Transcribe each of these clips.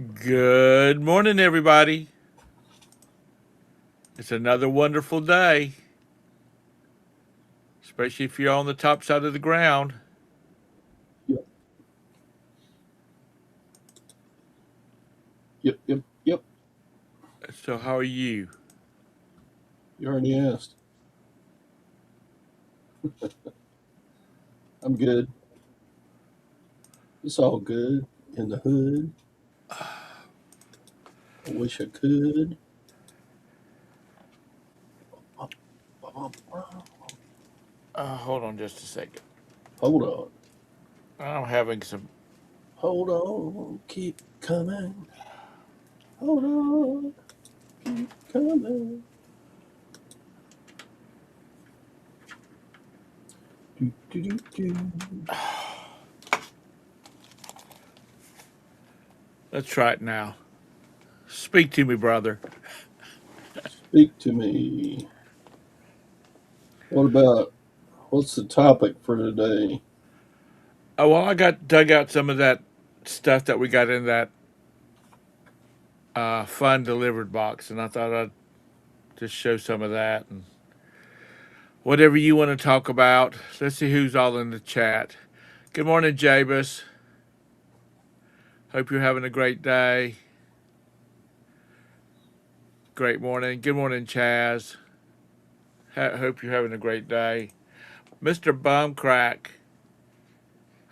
Good morning, everybody. It's another wonderful day, especially if you're on the top side of the ground. Yep, yep. So, how are you? You already asked. I'm good. It's all good in the hood. I wish I could. Hold on just a second. Hold on. I'm having some. Hold on. Keep coming. Hold on. Keep coming. Do. Let's try it now. Speak to me, brother. Speak to me. What about what's the topic for today? Oh, well, I got dug out some of that stuff that we got in that fun delivered box, and I thought I'd just show some of that and whatever you want to talk about. Let's see who's all in the chat. Good morning, Jabus. Hope you're having a great day. Great morning. Good morning, Chaz. Hope you're having a great day. Mr. Bumcrack,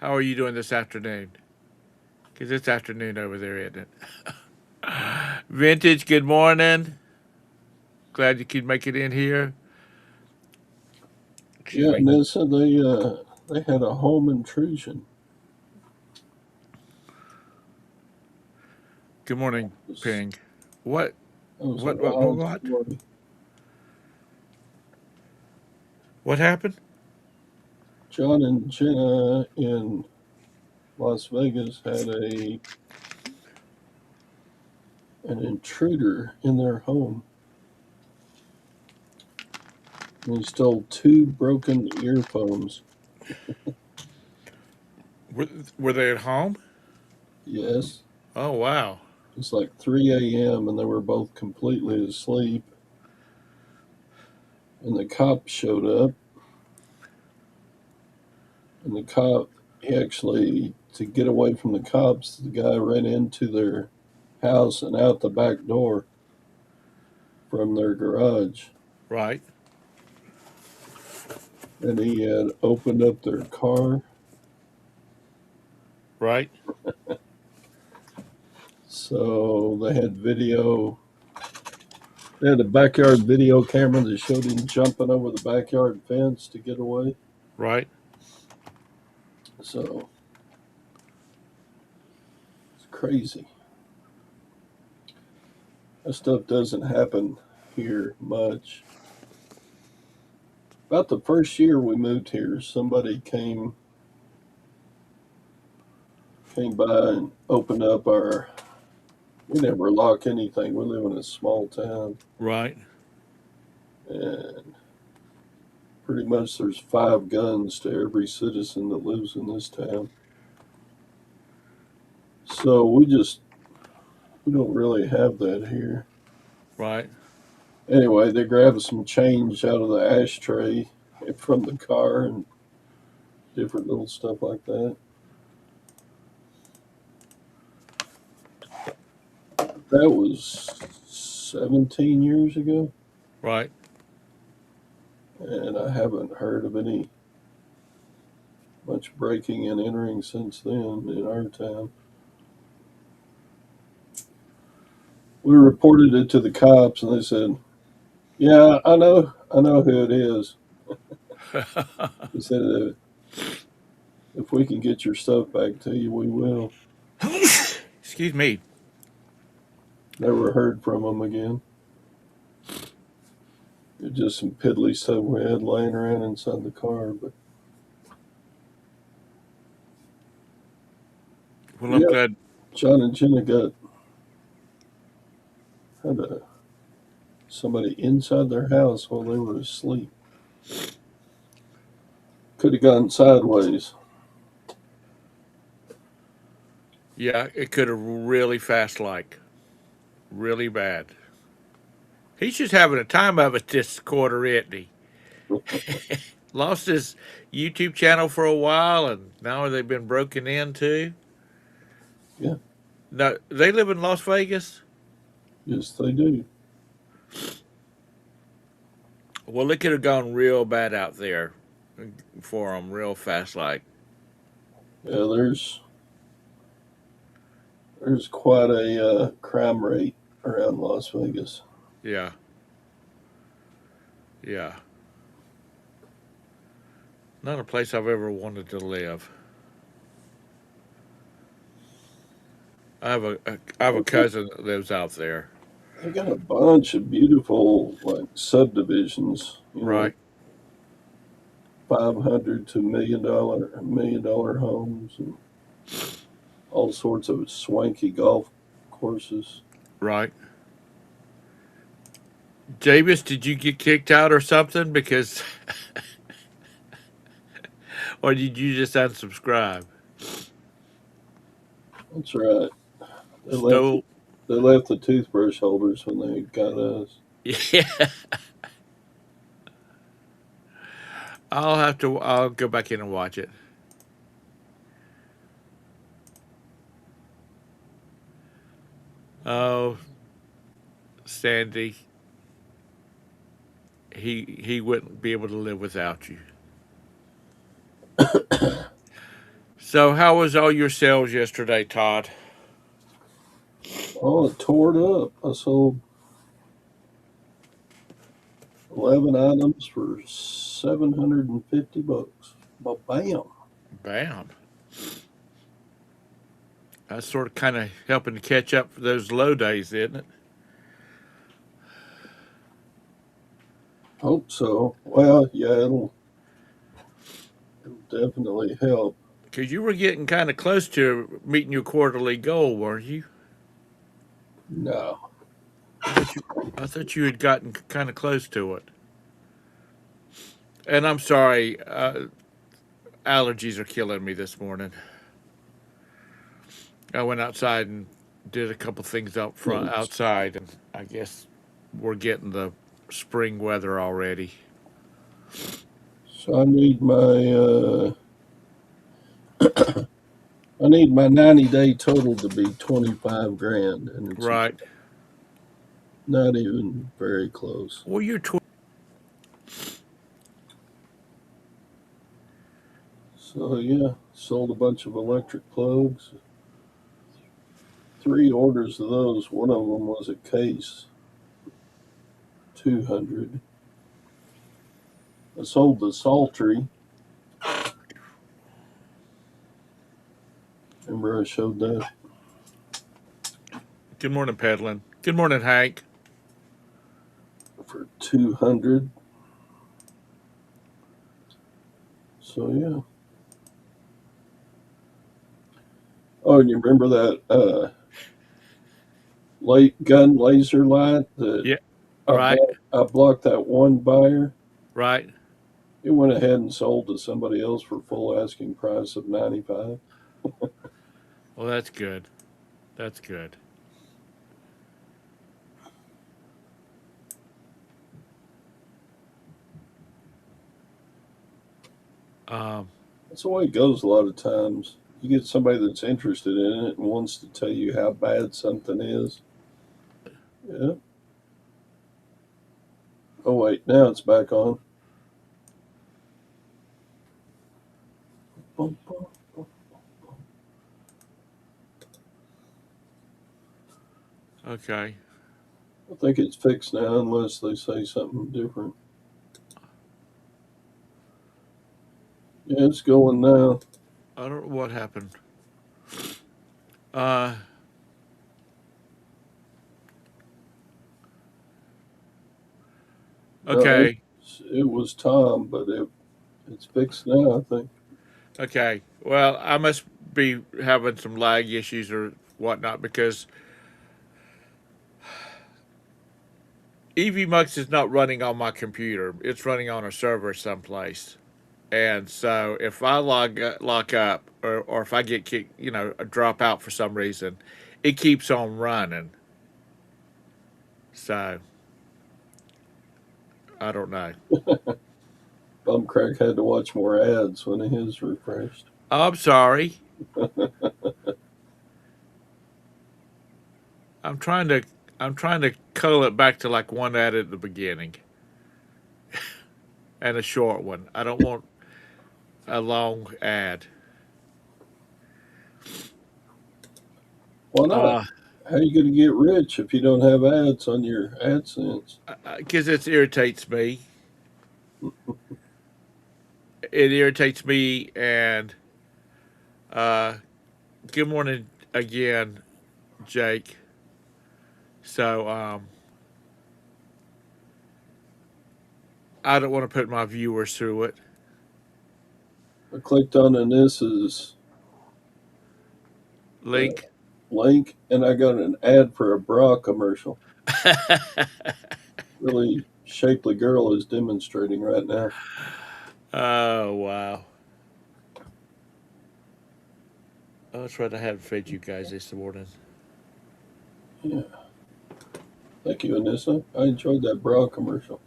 how are you doing this afternoon? Because it's afternoon over there, isn't it? Vintage, good morning. Glad you could make it in here. Excuse Yeah, me. Nessa, they had a home intrusion. Good morning, Ping. What? That was a What? What? What? wild What? story. What happened? John and Jenna in Las Vegas had an intruder in their home. And he stole two broken earphones. Were, were they at home? Yes, Oh, wow. it's like 3 a.m. and they were both completely asleep. And the cop showed up, and the cop, he actually, to get away from the cops, the guy ran into their house and out the back door from their garage. Right. And he had opened up their car. Right. So they had video. They had a backyard video camera that showed him jumping over the backyard fence to get away. Right. So it's crazy. That stuff doesn't happen here much. About the first year we moved here, somebody came by and opened up our. We never lock anything. We live in a small town, Right. and pretty much there's 5 guns to every citizen that lives in this town. So we don't really have that here. Right. Anyway, they grabbed some change out of the ashtray from the car and different little stuff like that. That was 17 years ago, Right. and I haven't heard of any much breaking and entering since then in our town. We reported it to the cops, and they said, "Yeah, I know who it is." They said, "If we can get your stuff back to you, we will." Excuse me. Never heard from them again. It just some piddly stuff we had laying around inside the car. But Well, I'm yeah, glad. John and Jenna had somebody inside their house while they were asleep. Could have gone sideways. Yeah, it could have really fast like really bad. He's just having a time of it this quarter, isn't he? Lost his YouTube channel for a while, and now they've been broken into. Yeah, Now they live in Las Vegas. yes, they do. Well, it could have gone real bad out there for them, real fast like. Yeah, there's quite a crime rate around Las Vegas. Yeah, yeah. Not a place I've ever wanted to live. I have a cousin that lives out there. They got a bunch of beautiful like subdivisions, 500 to $1 million homes, and all sorts of swanky golf courses. Right. Javis, did you get kicked out or something? Because, or did you just unsubscribe? That's right. They left Still, they left the toothbrush holders when they got us. yeah. I'll go back in and watch it. Oh, Sandy, he wouldn't be able to live without you. So, how was all your sales yesterday, Todd? Oh, it tore it up. I sold 11 items for $750. But bam. Bam. That's sort of kind of helping to catch up for those low days, isn't it? Hope so. Well, yeah, it'll definitely help. Because you were getting kind of close to meeting your quarterly goal, weren't you? No. I thought you had gotten kind of close to it. And I'm sorry, allergies are killing me this morning. I went outside and did a couple things up front Yes. outside, and I guess we're getting the spring weather already. So I need my 90-day total to be 25 grand, and it's Right. not even very close. Well, So yeah, sold a bunch of electric plugs. 3 orders of those. One of them was a case, 200. I sold the Saltry. Remember I showed that Good morning, Peddling. Good morning, Hank. for 200. So yeah. Oh, and you remember that light gun laser light that Yeah. Right. I blocked that one buyer? Right. It went ahead and sold to somebody else for full asking price of 95. Well, that's good. That's good. Um, That's the way it goes a lot of times. You get somebody that's interested in it and wants to tell you how bad something is. Yeah. Oh wait, now it's back on. Bum, bum, bum. okay. I think it's fixed now unless they say something different. Yeah, it's going now. I don't know what happened. Uh, No, okay. it was Tom, but it's fixed now, I think. Okay. Well, I must be having some lag issues or whatnot because EV Mux is not running on my computer. It's running on a server someplace. And so if I lock up, or if I get kicked, drop out for some reason, it keeps on running. So I don't know. Bumcrack had to watch more ads when his refreshed. I'm sorry. I'm trying to I'm trying to cull it back to like one ad at the beginning and a short one. I don't want a long ad. Why not? Uh, How are you going to get rich if you don't have ads on your AdSense? because it irritates me. It irritates me. And uh, good morning again, Jake. So I don't want to put my viewers through it. I clicked on Anissa's uh, Link. link and I got an ad for a bra commercial. Really shapely girl is demonstrating right now. Oh wow. Oh, that's right. I haven't fed you guys this morning. Yeah. Thank you, Anissa. I enjoyed that bra commercial.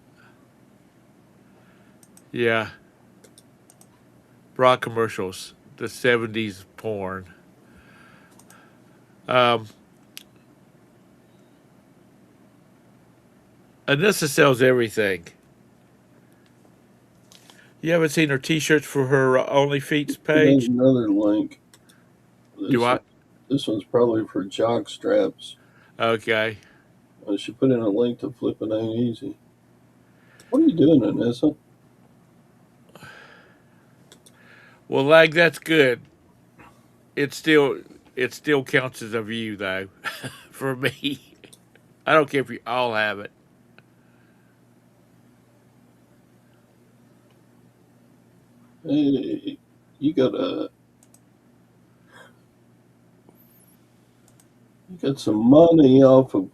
Yeah, bra commercials. The '70s porn. Um, Anissa sells everything. You haven't seen her T-shirts for her OnlyFeet Put in page? another link. Do This I? one, this one's probably for jock straps. Okay. She put in a link to Flippin' Ain't Easy. What are you doing, Anissa? Well, lag, that's good. It still it still counts as a view though, for me. I don't care if you all have it. Hey, you got a you got some money off of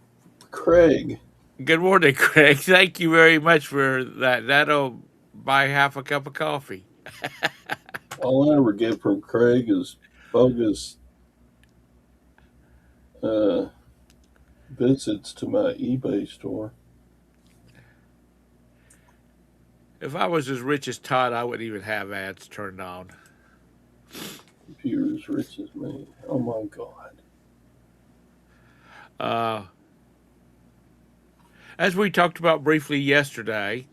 Craig. Good morning, Craig. Thank you very much for that. That'll buy half a cup of coffee. All I ever get from Craig is bogus uh, visits to my eBay store. If I was as rich as Todd, I wouldn't even have ads turned on. Computer as rich as me. Oh my god. Uh, as we talked about briefly yesterday,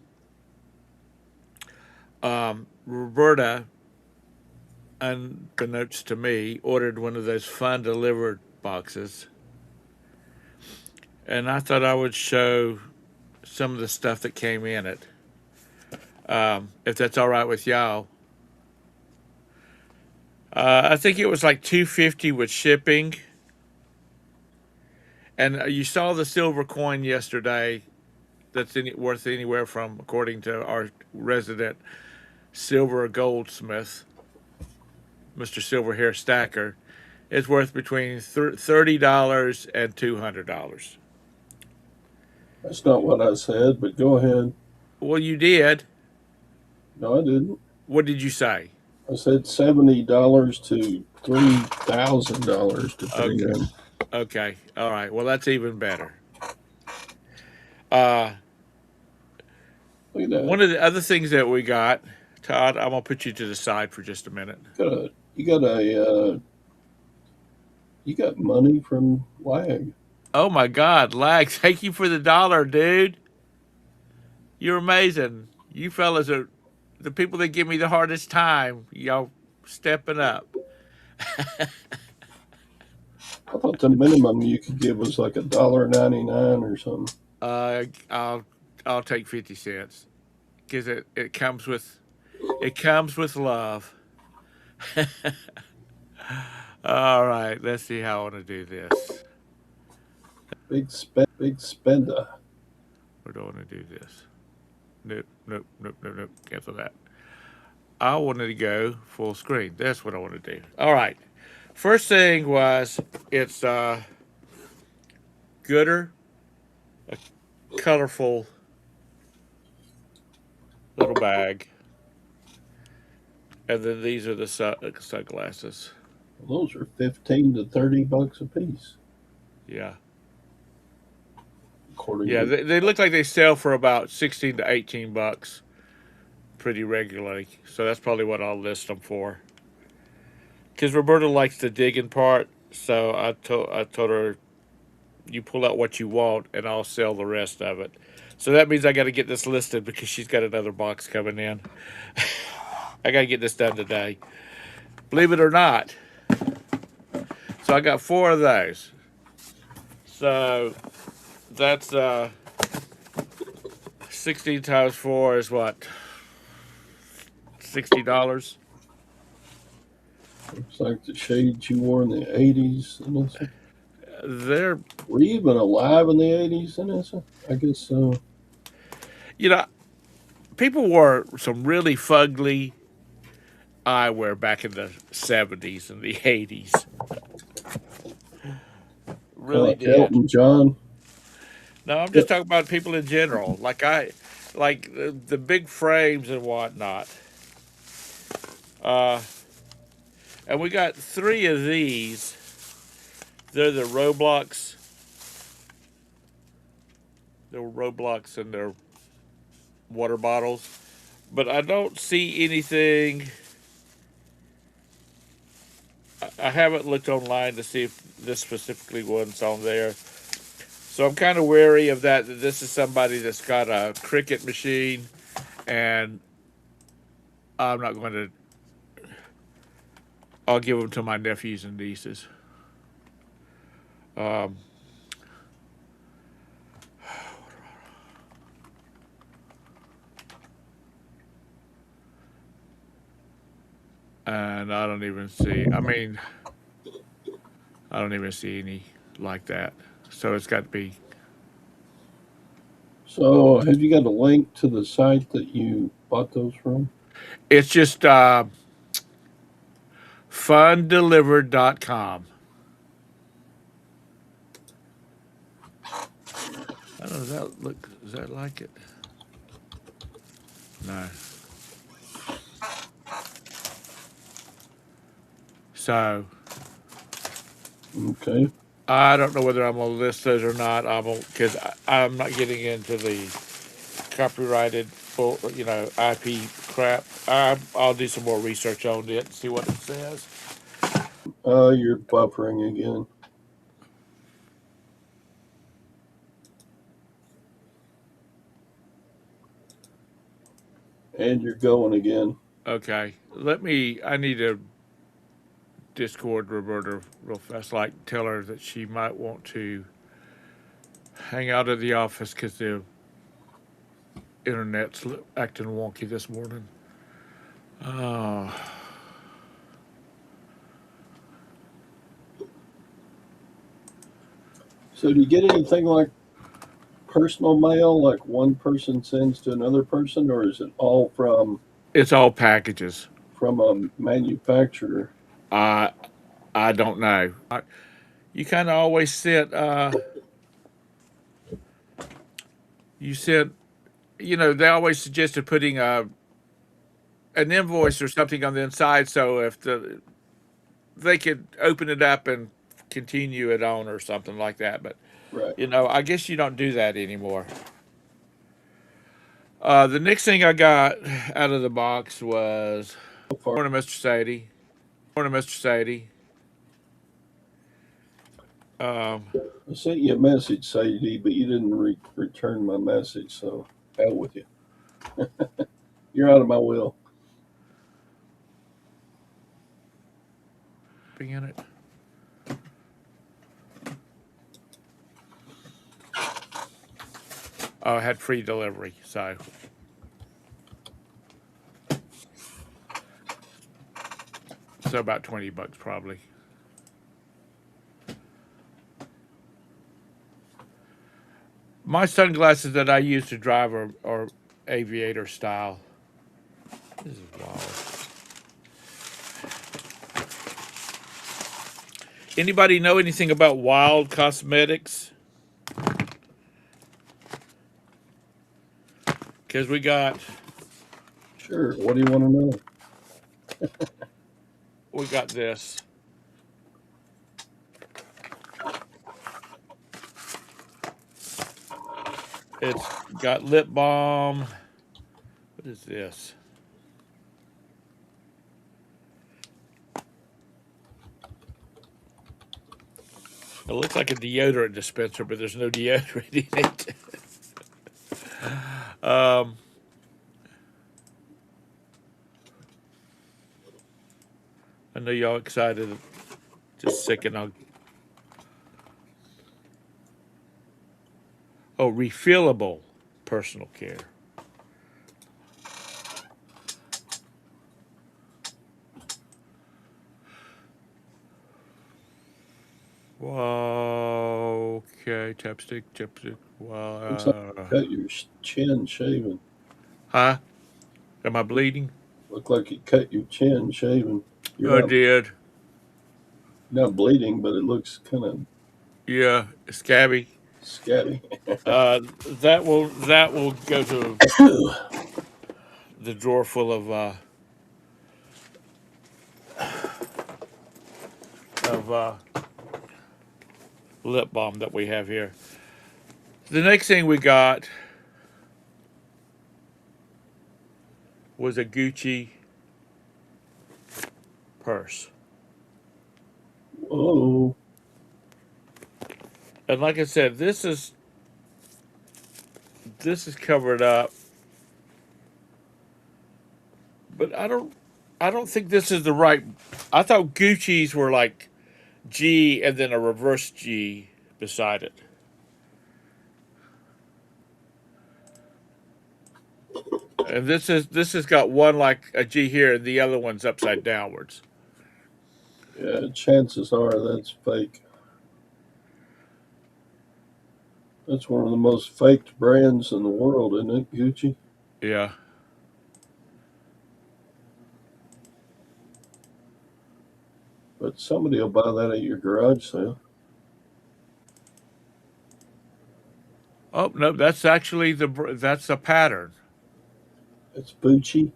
Roberta, unbeknownst to me, ordered one of those fun delivered boxes, and I thought I would show some of the stuff that came in it, if that's all right with y'all. I think it was like $250 with shipping, and you saw the silver coin yesterday. That's worth anywhere from, according to our resident silver goldsmith, Mr. Silverhair Stacker, it's worth between $30 and $200. That's not what I said, but go ahead. Well, you did. No, I didn't. What did you say? I said $70 to $3,000 depending Okay. on. Okay. All right. Well, that's even better. Uh, Look at that. one of the other things that we got, Todd, I'm gonna put you to the side for just a minute. You got money from Lag. Oh my God, Lag! Thank you for the dollar, dude. You're amazing. You fellas are the people that give me the hardest time. Y'all stepping up. I thought the minimum you could give was like $1.99 or something. Uh, I'll I'll take 50 cents because it comes with love. All right, let's see how I want to do this. Big spender. Where do I want to do this? Nope, nope, nope, nope, nope. Cancel that. I wanted to go full screen. That's what I want to do. All right. First thing was it's Gooder, a colorful little bag. And then these are the sunglasses. Those are 15 to 30 bucks a piece, Yeah. according Yeah, to. they look like they sell for about 16 to 18 bucks pretty regularly. So that's probably what I'll list them for. Because Roberta likes the digging part, so I told her you pull out what you want and I'll sell the rest of it. So that means I got to get this listed because she's got another box coming in. I got to get this done today. Believe it or not. So I got four of those. So that's 16 times 4 is what? $60. Looks like the shades you wore in the 80s, Anissa. They're, Were you even alive in the 80s, Anissa? I guess so. you know, people wore some really fugly eyewear back in the 70s and the 80s. Really did. Elton John. No, I'm Yep. just talking about people in general. Like the big frames and whatnot. Uh, and we got three of these. They're the Roblox. They're Roblox and they're water bottles. But I don't see anything. I haven't looked online to see if this specifically one's on there. So I'm kind of wary of that. That this is somebody that's got a Cricut machine, and I'm not going to. I'll give them to my nephews and nieces. Um, and I don't even see. I mean, I don't even see any like that. So it's got to be. So, have you got a link to the site that you bought those from? It's just fundelivered.com. I don't know. Does that look? Is that like it? No. So Okay. I don't know whether I'm gonna list those or not. I'm because I'm not getting into the copyrighted, IP crap. I'll do some more research on it and see what it says. You're buffering again. And you're going again. Okay, I need to Discord Roberta real fast. Like, tell her that she might want to hang out at the office because the internet's acting wonky this morning. Oh, So, do you get anything like personal mail, like one person sends to another person, or is it all it's all packages. from a manufacturer? I I don't know. You kind of always sit. You said, they always suggested putting an invoice or something on the inside, so if they could open it up and continue it on or something like that. But Right. I guess you don't do that anymore. The next thing I got out of the box was So far. morning, Mr. Sadie. Morning, Mr. Sadie. Um, I sent you a message, Sadie, but you didn't return my message, so hell with you. You're out of my will. in it. Oh, I had free delivery, so about $20 probably. My sunglasses that I use to drive are aviator style. This is wild. Anybody know anything about Wild Cosmetics? Because we got Sure. What do you want to know? We got this. It's got lip balm. What is this? It looks like a deodorant dispenser, but there's no deodorant in it. um, I know y'all excited. Just a second. Oh, refillable personal care. Whoa. Okay, chapstick. Looks like Wow. you cut your chin shaving. Huh? Am I bleeding? Look like you cut your chin shaving. I You're did. not bleeding, but it looks kind of Yeah, scabby. scabby. That will go to the drawer full of lip balm that we have here. The next thing we got was a Gucci purse. Whoa. And like I said, this is covered up, but I don't think this is the right. I thought Gucci's were like G and then a reverse G beside it. And this has got one like a G here and the other one's upside downwards. Yeah, chances are that's fake. That's one of the most faked brands in the world, isn't it, Gucci? Yeah. But somebody will buy that at your garage sale. Oh no, that's actually that's a pattern. It's Gucci.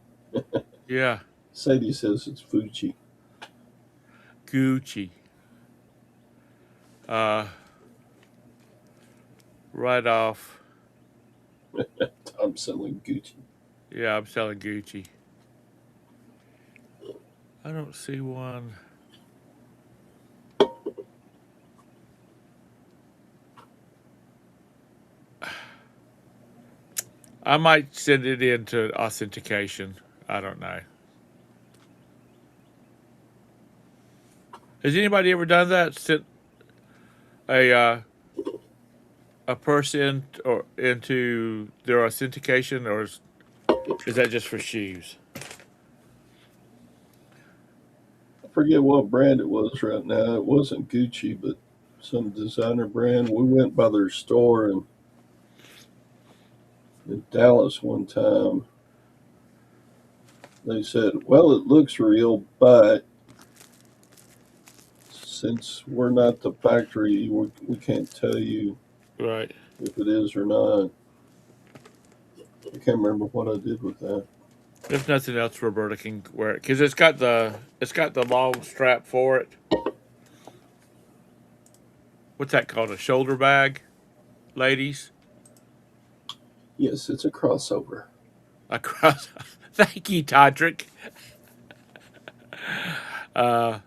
Yeah, Sadie says it's Fucci. Gucci. Uh, right off. I'm selling Gucci. Yeah, I'm selling Gucci. I don't see one. I might send it into authentication. I don't know. Has anybody ever done that? Sent a person or into their authentication, or is that just for shoes? I forget what brand it was right now. It wasn't Gucci, but some designer brand. We went by their store in Dallas one time. They said, well, it looks real, but since we're not the factory, we can't tell you Right. if it is or not. I can't remember what I did with that. If nothing else, Roberta can wear it because it's got the long strap for it. What's that called? A shoulder bag, ladies. Yes, it's a crossover. Across. Thank you, Todrick. Uh,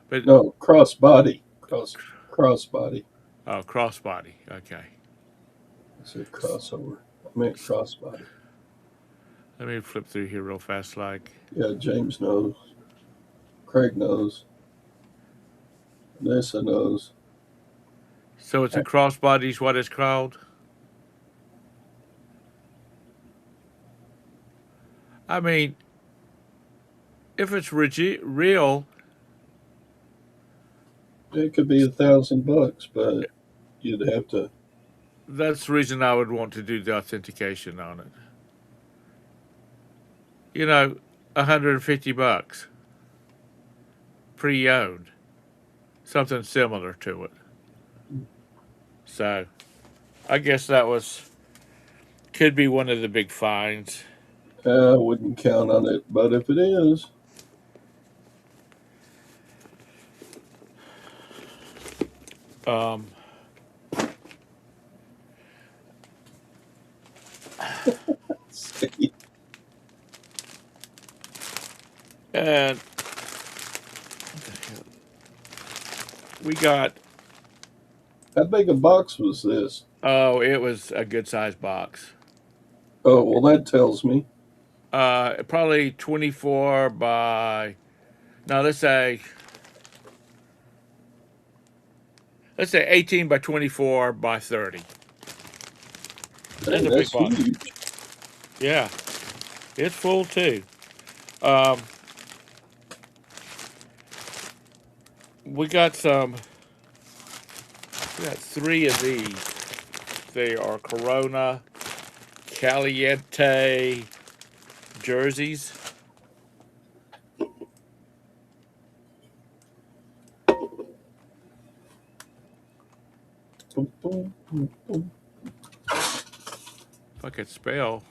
but No, crossbody. Crossbody. oh, crossbody. Okay. I said crossover. I meant crossbody. Let me flip through here real fast. Like, Yeah, James knows. Craig knows. Vanessa knows. so it's a crossbody. Is what it's called. I mean, if it's real, It could be $1,000, but you'd have to. that's the reason I would want to do the authentication on it. You know, $150 pre-owned, something similar to it. So, I guess that was Could be one of the big finds. I wouldn't count on it, but if it is, Um, see, and we got, how big a box was this? oh, it was a good sized box. Oh, well, that tells me. Probably 24 by, no, let's say 18 by 24 by 30. That's Dang, a big that's box. huge. Yeah, it's full too. Um, we got some, we got three of these. They are Corona Caliente jerseys. Boom, boom, boom, boom. If I could spell.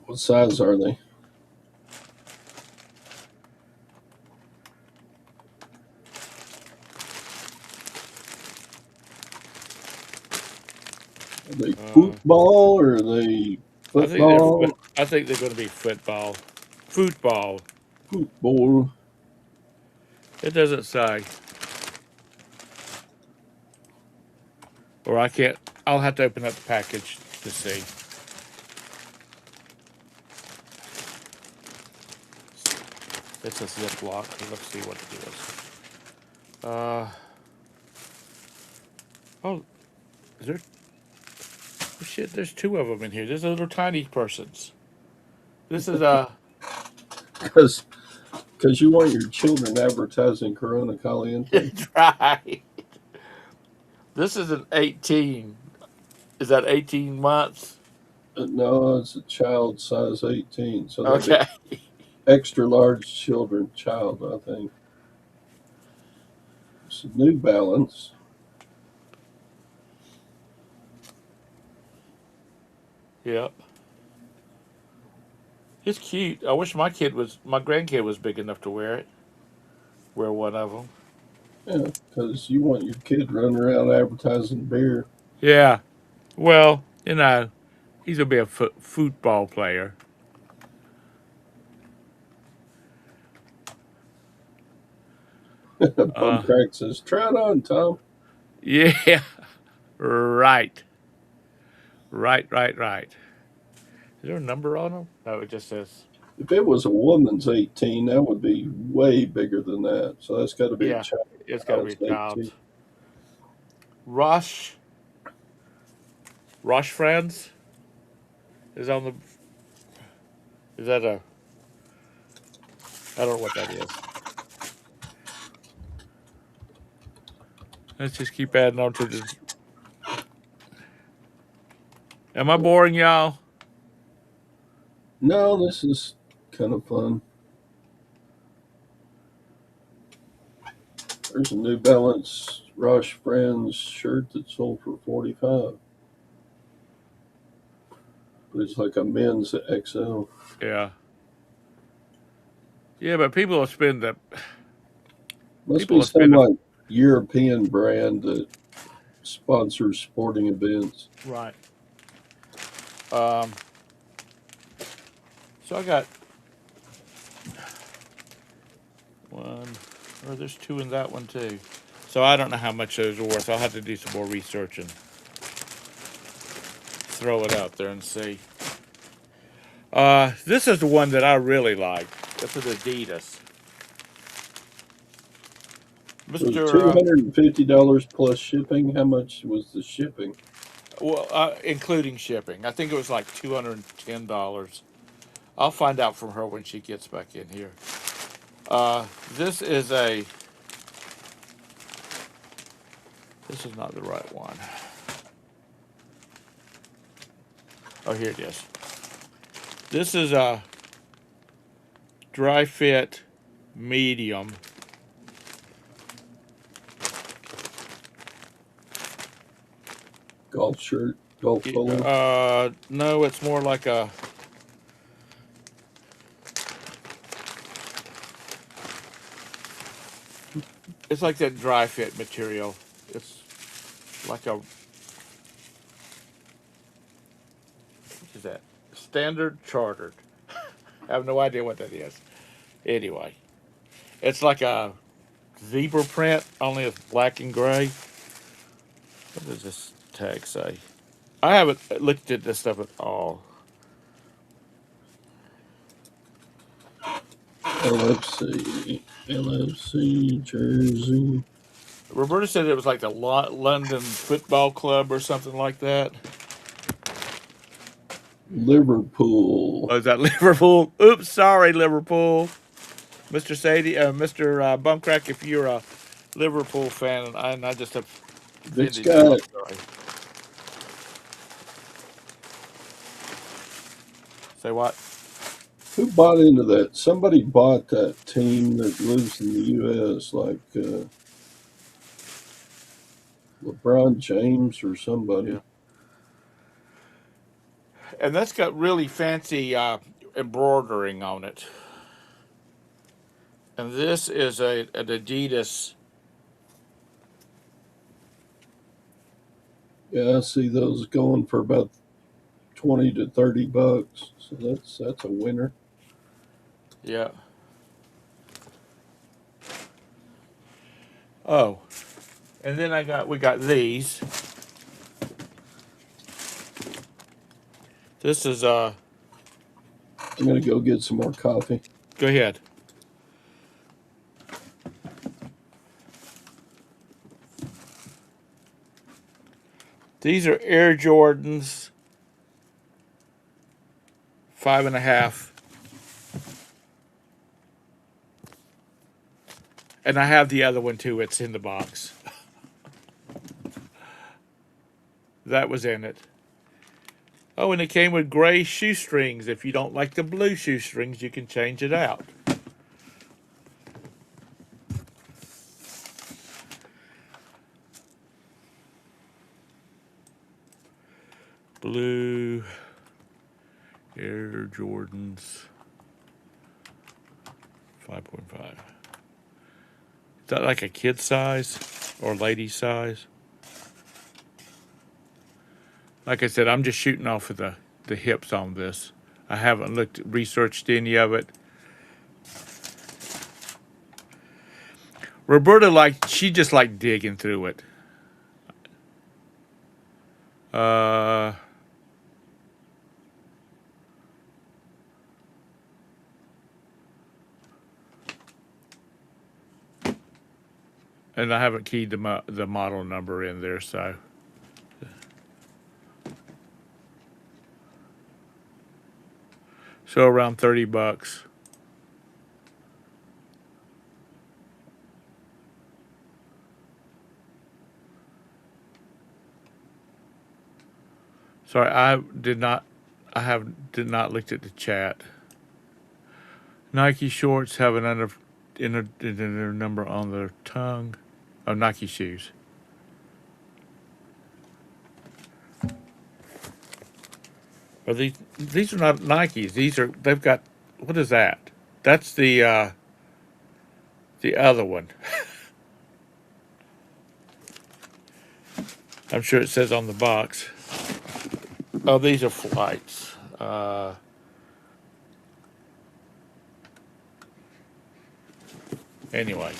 What size are they? Are they Uh, football or are they I think they're. football? I think they're going to be football. Football. Football. It doesn't say, or I can't. I'll have to open up the package to see. It's a Ziploc. Let's see what it is. Oh, is there? Oh shit! There's two of them in here. There's little tiny persons. This is a. Because you want your children advertising Corona Caliente. It's right. This is an 18. Is that 18 months? No, it's a child size 18. So that'd be Okay. extra large children child, I think. It's a New Balance. Yep. It's cute. I wish my grandkid was big enough to wear it. Wear one of them. Yeah, because you want your kid running around advertising beer. Yeah. Well, he's gonna be a football player. Bum Uh, Crack says, try it on, Tom. yeah. Right. Right. Right. Right. Is there a number on them? No, it just says. If it was a woman's 18, that would be way bigger than that. So that's got to be a Yeah. child It's got to be a size child's. 18. Rush. Rush Friends is on the. Is that a? I don't know what that is. Let's just keep adding on to this. Am I boring y'all? No, this is kind of fun. There's a New Balance Rush Friends shirt that sold for 45. But it's like a men's XL. Yeah. Yeah, but Must people be will some spend a like European brand that sponsors sporting events. right. Um, so I got one, or there's two in that one too. So I don't know how much those are worth. I'll have to do some more research and throw it out there and see. This is the one that I really like. It's an Adidas. It was Mr. $250 plus shipping. How much was the shipping? Including shipping. I think it was like $210. I'll find out from her when she gets back in here. This is a. This is not the right one. Oh, here it is. This is a dry fit medium. golf shirt, golf polo. No, it's more like a. It's like that dry fit material. It's like a. What is that? Standard Chartered. I have no idea what that is. Anyway, it's like a zebra print, only it's black and gray. What does this tag say? I haven't looked at this stuff at all. LFC jersey. Roberta said it was like the London Football Club or something like that. Liverpool. Oh, is that Liverpool? Oops, sorry, Liverpool. Mr. Mr. Bumcrack, if you're a Liverpool fan, and I just have Vic's offended got you, I'm it. sorry. Say what? Who bought into that? Somebody bought that team that lives in the U.S., like LeBron James or somebody. Yeah. And that's got really fancy embroidering on it. And this is an Adidas. Yeah, I see those going for about 20 to 30 bucks. So that's a winner. Yeah. Oh, and then we got these. This is I'm gonna go get some more coffee. Go ahead. These are Air Jordans 5.5. And I have the other one too. It's in the box. That was in it. Oh, and it came with gray shoestrings. If you don't like the blue shoestrings, you can change it out. Blue Air Jordans 5.5. Is that like a kid size or lady size? Like I said, I'm just shooting off of the hips on this. I haven't researched any of it. Roberta she just liked digging through it. And I haven't keyed the model number in there, so. So around 30 bucks. Sorry, did not look at the chat. Nike shorts have an inner number on their tongue. Oh, Nike shoes. Are these are not Nikes. They've got, what is that? That's the other one. I'm sure it says on the box. Oh, these are flights. Anyway.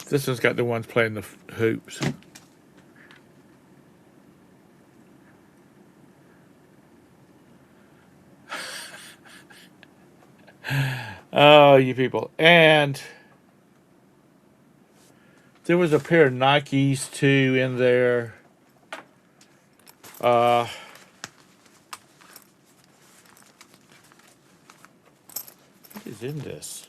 This one's got the ones playing the hoops. Oh, you people. And there was a pair of Nikes too in there. What is in this?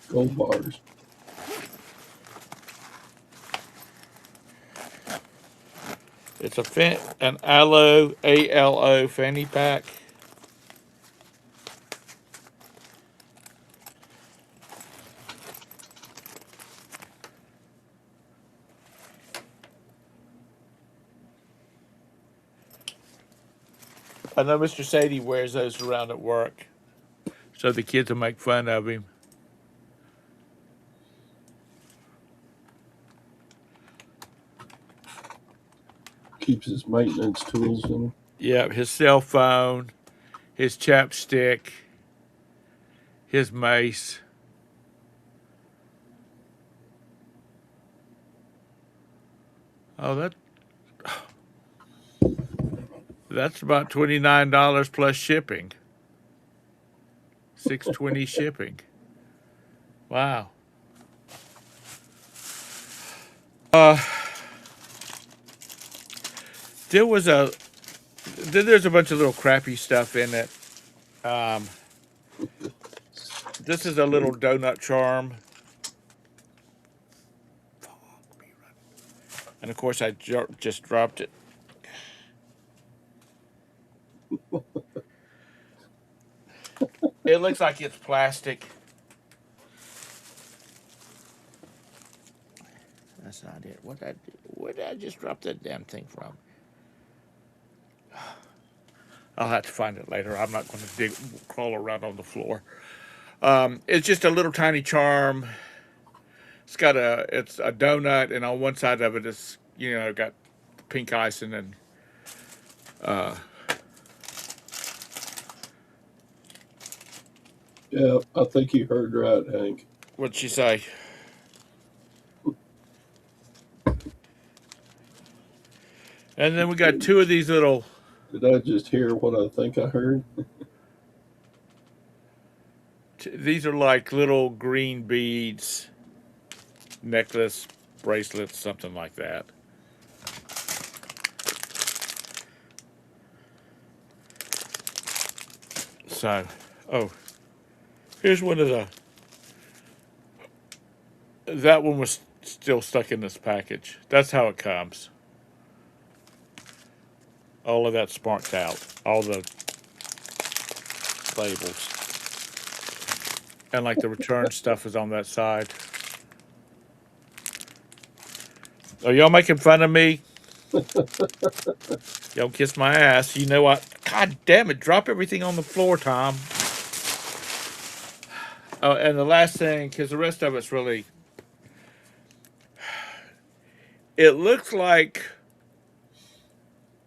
Gold bars. It's an ALO fanny pack. I know Mr. Sadie wears those around at work, so the kids will make fun of him. Keeps his maintenance tools in him. Yeah, his cell phone, his chapstick, his mace. Oh, that's about $29 plus shipping. $6.20 shipping. Wow. Uh, there was a there's a bunch of little crappy stuff in it. Um, this is a little donut charm, and of course I just dropped it. It looks like it's plastic. That's not it. Where did I just drop that damn thing from? I'll have to find it later. I'm not going to crawl around on the floor. It's just a little tiny charm. It's a donut, and on one side of it is got pink icing and uh, Yeah, I think you heard right, Hank. what'd she say? And then we got two of these little. Did I just hear what I think I heard? These are like little green beads, necklace, bracelets, something like that. So, oh, here's one of the. That one was still stuck in this package. That's how it comes. All of that's marked out. All the labels. And like the return stuff is on that side. Are y'all making fun of me? Y'all kiss my ass. You know what? God damn it. Drop everything on the floor, Tom. Oh, and the last thing, because the rest of it's really. It looks like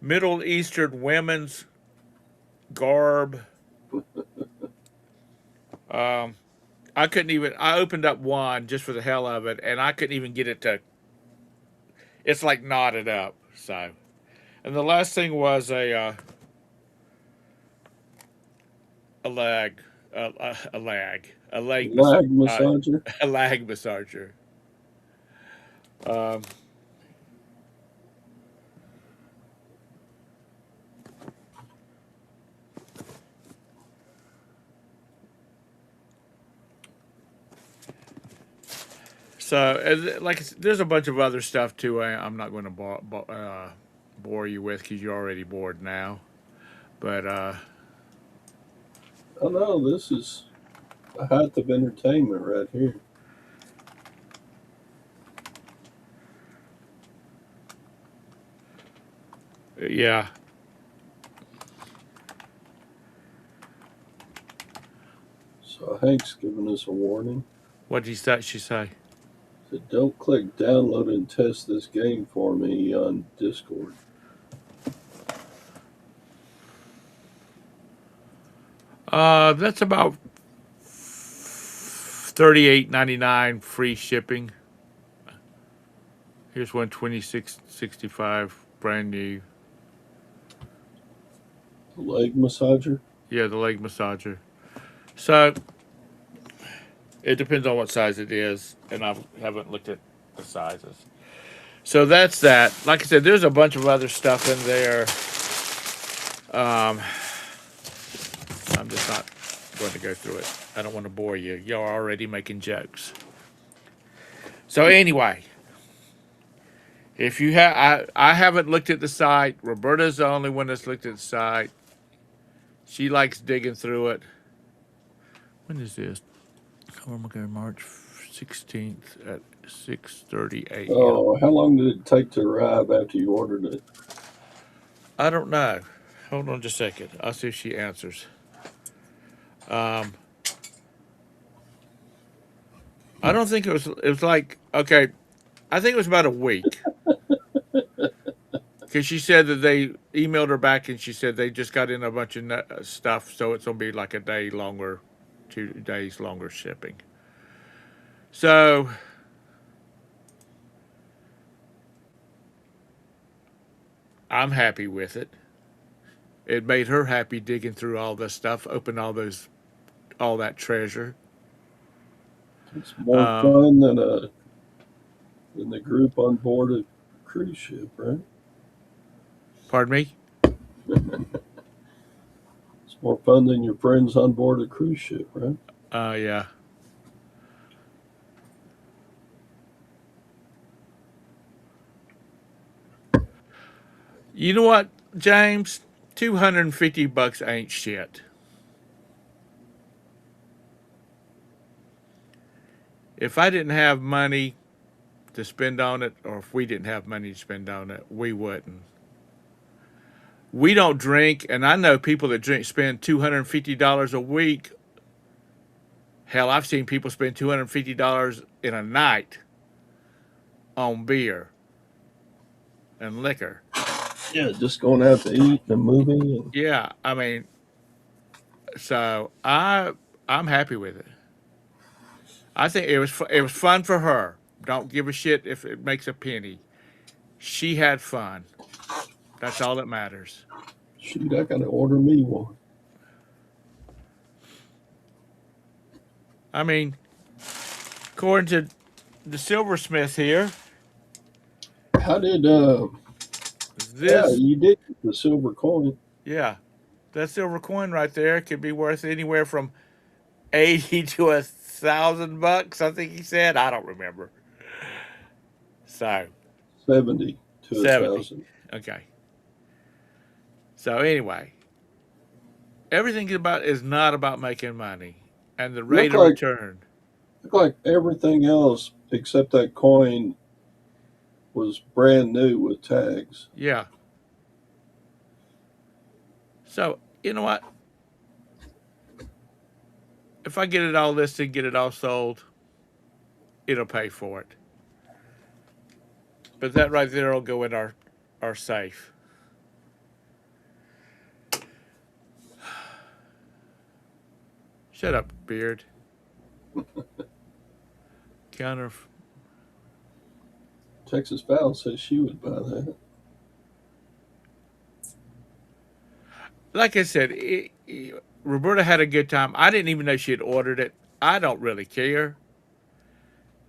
Middle Eastern women's garb. I couldn't even. I opened up one just for the hell of it, and I couldn't even get it to. It's like knotted up. So, and the last thing was a leg, a leg, a leg, Lag massager. a leg massager. Um, so, like, there's a bunch of other stuff too. I'm not going to bore you with because you're already bored now. But Oh no, this is a height of entertainment right here. yeah, So Hank's giving us a warning. what did she say? Said, don't click download and test this game for me on Discord. That's about $38.99 free shipping. Here's one 2665 brand new. The leg massager. Yeah, the leg massager. So it depends on what size it is, and I haven't looked at the sizes. So that's that. Like I said, there's a bunch of other stuff in there. Um, I'm just not going to go through it. I don't want to bore you. Y'all are already making jokes. So anyway, if you I haven't looked at the site. Roberta's the only one that's looked at the site. She likes digging through it. When is this? March 16th at 6:30 a.m. Oh, how long did it take to arrive after you ordered it? I don't know. Hold on just a second. I'll see if she answers. Um, I don't think it was. It was like okay. I think it was about a week because she said that they emailed her back and she said they just got in a bunch of stuff, so it's gonna be like a day longer, 2 days longer shipping. So I'm happy with it. It made her happy digging through all this stuff, open all that treasure. It's more Uh, fun than the group on board a cruise ship, right? pardon me. It's more fun than your friends on board a cruise ship, right? Yeah. You know what, James? $250 ain't shit. If I didn't have money to spend on it, or if we didn't have money to spend on it, we wouldn't. We don't drink, and I know people that drink spend $250 a week. Hell, I've seen people spend $250 in a night on beer and liquor. Yeah, just going out to eat and a movie. And Yeah, I mean, so I'm happy with it. I think it was fun for her. Don't give a shit if it makes a penny. She had fun. That's all that matters. shoot, I got to order me one. I mean, according to the silversmith here, How did, yeah, this you did get the silver coin. yeah, that silver coin right there could be worth anywhere from 80 to $1,000. I think he said. I don't remember. So 70 to a 70. thousand. Okay. So anyway, everything is not about making money and the rate Look of like return. look like everything else except that coin was brand new with tags. Yeah. So you know what? If I get it all listed, get it all sold, it'll pay for it. But that right there will go in our safe. Shut up, Beard. Counter. Texas Val says she would buy that. Like I said, Roberta had a good time. I didn't even know she had ordered it. I don't really care,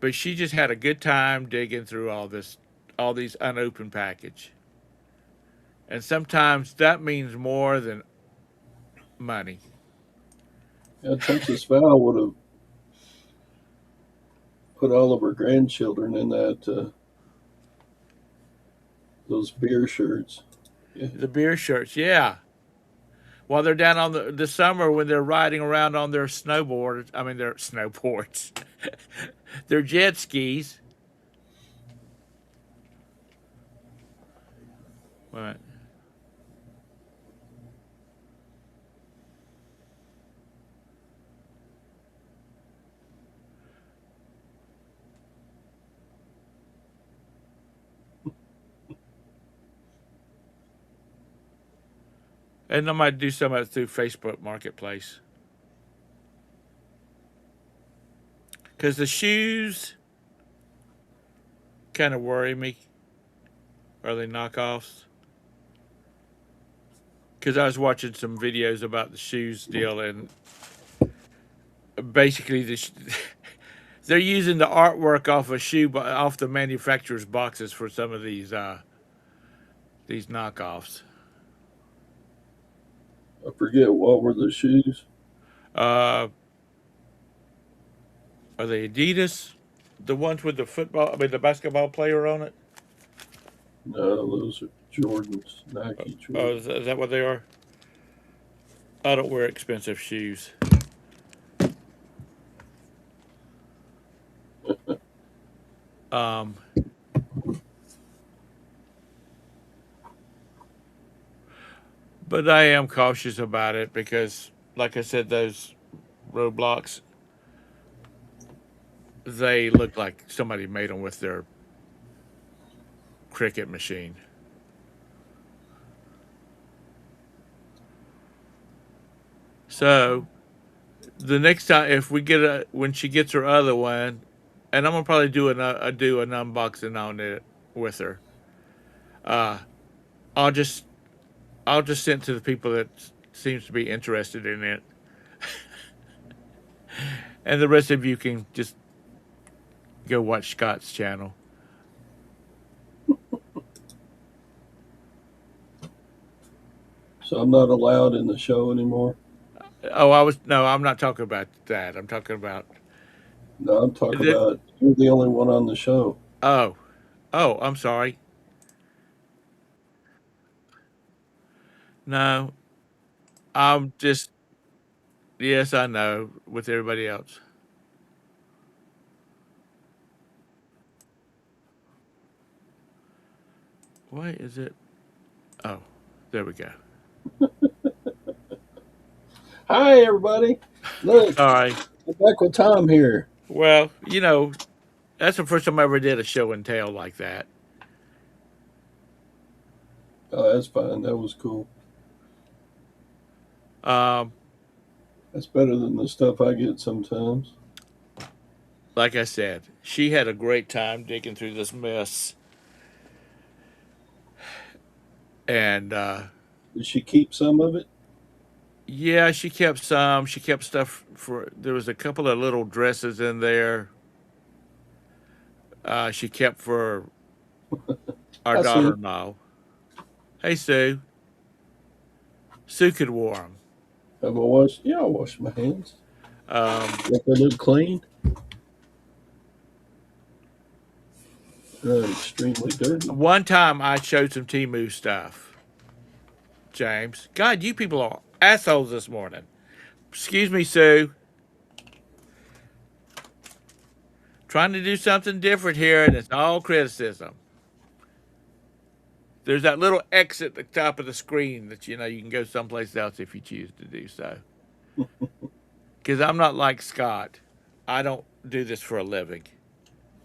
but she just had a good time digging through all these unopened package. And sometimes that means more than money. Yeah, Texas Val would have put all of her grandchildren in that those beer shirts. Yeah, The beer shirts, yeah. While they're down on the summer when they're riding around on their snowboards, I mean their snowboards, their jet skis. Right. And I might do some of it through Facebook Marketplace. Because the shoes kind of worry me. Are they knockoffs? Because I was watching some videos about the shoes deal, and basically they're using the artwork off a off the manufacturer's boxes for some of these knockoffs. I forget what were the shoes. Uh, are they Adidas? The ones with the football, I mean the basketball player on it? No, those are Jordans, Nike Oh, Jordans. is that what they are? I don't wear expensive shoes. Um, But I am cautious about it because, like I said, those roadblocks, they look like somebody made them with their Cricut machine. So the next time, if we get when she gets her other one, and I'm gonna probably do an unboxing on it with her. Uh, I'll just I'll just send it to the people that seems to be interested in it, and the rest of you can just go watch Scott's channel. So I'm not allowed in the show anymore. Oh, I was no, I'm not talking about that. I'm talking about No, I'm talking the, about you're the only one on the show. oh, oh, I'm sorry. No, I'm just yes, I know with everybody else. Why is it? Oh, there we go. Hi, everybody. Look, All right. I'm back with Tom here. Well, that's the first time I ever did a show and tell like that. Oh, that's fine. That was cool. Um, That's better than the stuff I get sometimes. like I said, she had a great time digging through this mess, and Did she keep some of it? yeah, she kept some. She kept stuff for. There was a couple of little dresses in there. She kept for our I see. daughter-in-law. Hey, Sue. Sue could wear them. Have I washed? Yeah, I washed my hands. Um, Make they look clean. Extremely dirty. one time I showed some Timu stuff. James, God, you people are assholes this morning. Excuse me, Sue. Trying to do something different here, and it's all criticism. There's that little X at the top of the screen that you can go someplace else if you choose to do so. Because I'm not like Scott. I don't do this for a living.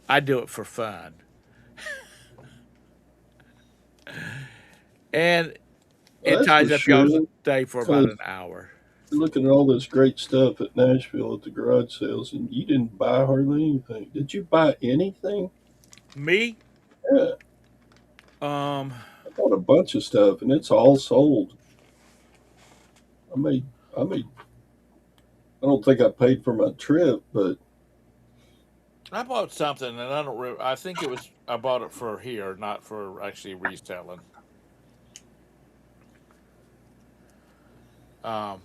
I do it for fun. And Well, it that's for ties up y'all's sure. day for about Because an hour. you're looking at all this great stuff at Nashville at the garage sales, and you didn't buy hardly anything. Did you buy anything? Me? Yeah, Um, I bought a bunch of stuff, and it's all sold. I made, I made. I don't think I paid for my trip, but I bought something, and I don't. I think it was. I bought it for here, not for actually reselling. Um,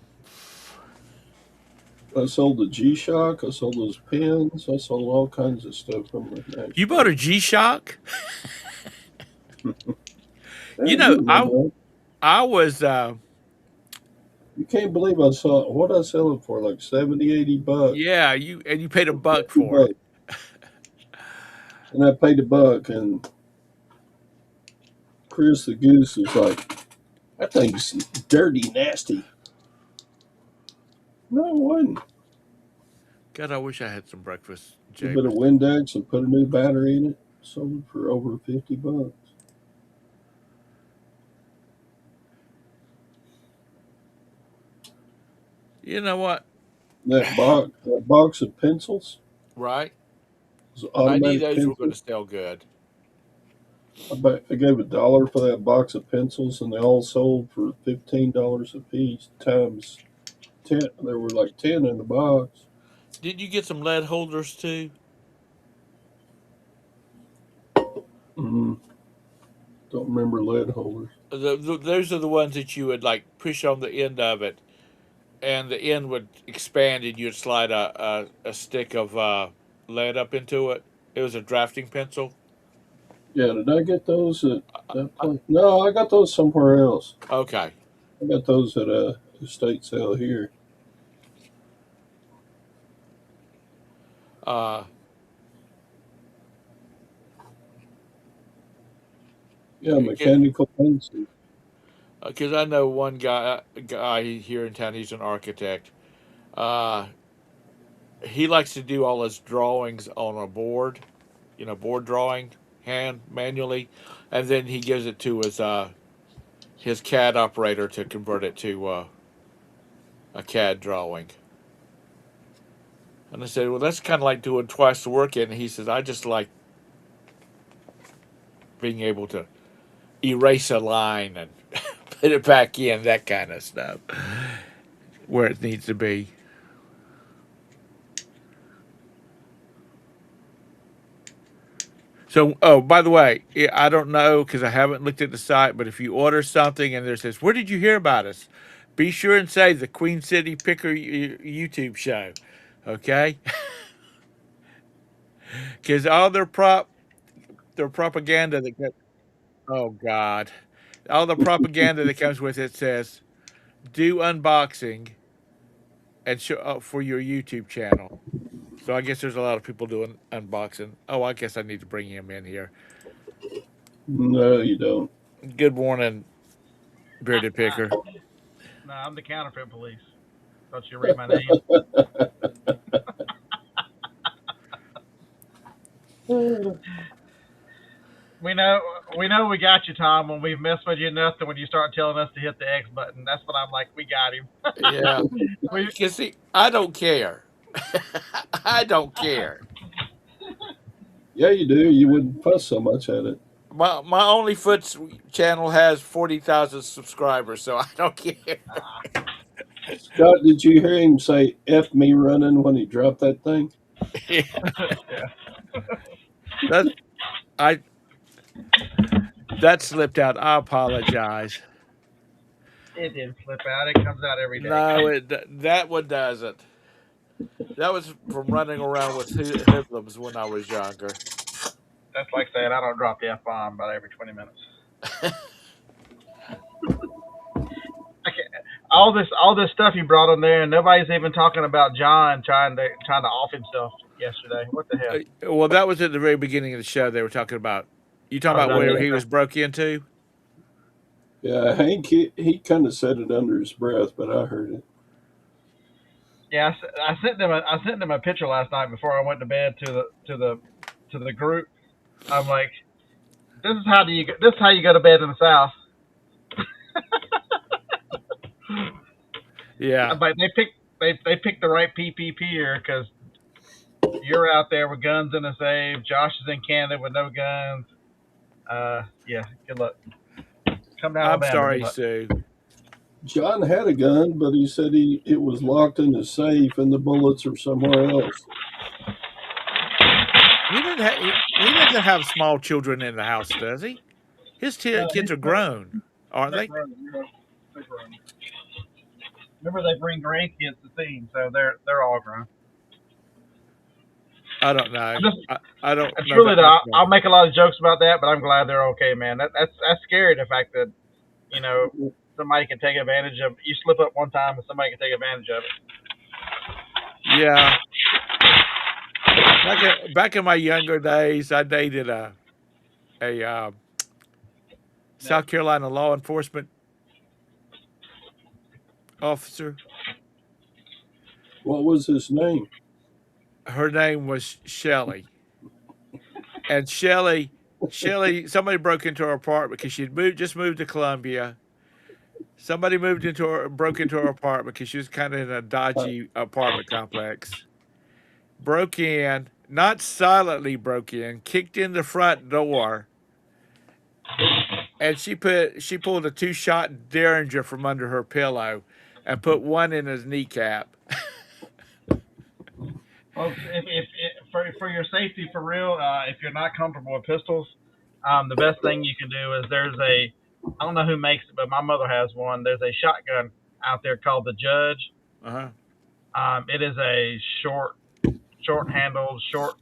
I sold the G Shock. I sold those pins. I sold all kinds of stuff from you bought Nashville. a G Shock? Yeah, you remember that? I was. You can't believe I saw what I sell it for, like 70, 80 bucks. Yeah, you paid a buck 50 for it. bucks. And I paid a buck, and Chris the Goose was like, that thing's dirty, nasty. No, it wasn't. God, I wish I had some breakfast, A bit of James. Windex and put a new battery in it. Sold it for over 50 bucks. You know what? That box of pencils Right? was I knew automatic those were going to pencils. sell good. I gave $1 for that box of pencils, and they all sold for $15 a piece times 10. There were like 10 in the box. Did you get some lead holders too? Mm, don't remember lead holders. Those are the ones that you would like push on the end of it, and the end would expand, and you'd slide a stick of lead up into it. It was a drafting pencil. Yeah, did I get those at that place? No, I got those somewhere else. Okay. I got those at a estate sale here. Uh, Yeah, get mechanical pencil. because I know one guy here in town. He's an architect. Uh, he likes to do all his drawings on a board, board drawing, hand manually, and then he gives it to his CAD operator to convert it to a CAD drawing. And I said, well, that's kind of like doing twice the work. And he says, I just like being able to erase a line and put it back in, that kind of stuff, where it needs to be. So, oh, by the way, I don't know because I haven't looked at the site, but if you order something and there says, where did you hear about us? Be sure and say the Queen City Picker YouTube show, okay? Because all their propaganda oh God, all the propaganda that comes with it says, do unboxing and show up for your YouTube channel. So I guess there's a lot of people doing unboxing. Oh, I guess I need to bring him in here. No, you don't. Good morning, Bearded Picker. No, I'm the counterfeit police. Thought you read my name. We know we got you, Tom. When we've messed with you enough, that when you start telling us to hit the X button, that's when I'm like, we got him. Yeah, you see, I don't care. I don't care. Yeah, you do. You wouldn't fuss so much at it. My OnlyFoots channel has 40,000 subscribers, so I don't care. Scott, did you hear him say "F me running" when he dropped that thing? Yeah. That's I that slipped out. I apologize. It didn't slip out. It comes out every day. No, that one doesn't. That was from running around with hoodlums when I was younger. That's like saying I don't drop the F-bomb about every 20 minutes. All this stuff you brought on there, and nobody's even talking about John trying to off himself yesterday. What the hell? Well, that was at the very beginning of the show. They were talking about. You talking about where he was broke into? Yeah, Hank, he kind of said it under his breath, but I heard it. Yeah, I sent them a picture last night before I went to bed to the group. I'm like, this is how you go to bed in the South. Yeah, but they picked the right PPP here because you're out there with guns in a safe. Josh is in Canada with no guns. Yeah, good luck. Come down. I'm sorry, Sue. John had a gun, but he said it was locked in the safe and the bullets are somewhere else. He doesn't have small children in the house, does he? His kids are grown, aren't they? They're grown. Remember, they bring grandkids to see him, so they're all grown. I don't know. I don't. It's really I'll make a lot of jokes about that, but I'm glad they're okay, man. That's scary. The fact that somebody can take advantage of you. Slip up one time, and somebody can take advantage of it. Yeah. Back in my younger days, I dated a South Carolina law enforcement officer. What was his name? Her name was Shelley. And Shelley, somebody broke into her apartment because she'd just moved to Columbia. Somebody broke into her apartment because she was kind of in a dodgy apartment complex. Broke in, not silently broke in, kicked in the front door, and she pulled a 2-shot Derringer from under her pillow and put one in his kneecap. Folks, for your safety, for real, if you're not comfortable with pistols, the best thing you can do is I don't know who makes it, but my mother has one. There's a shotgun out there called the Judge. It is a short-handled, short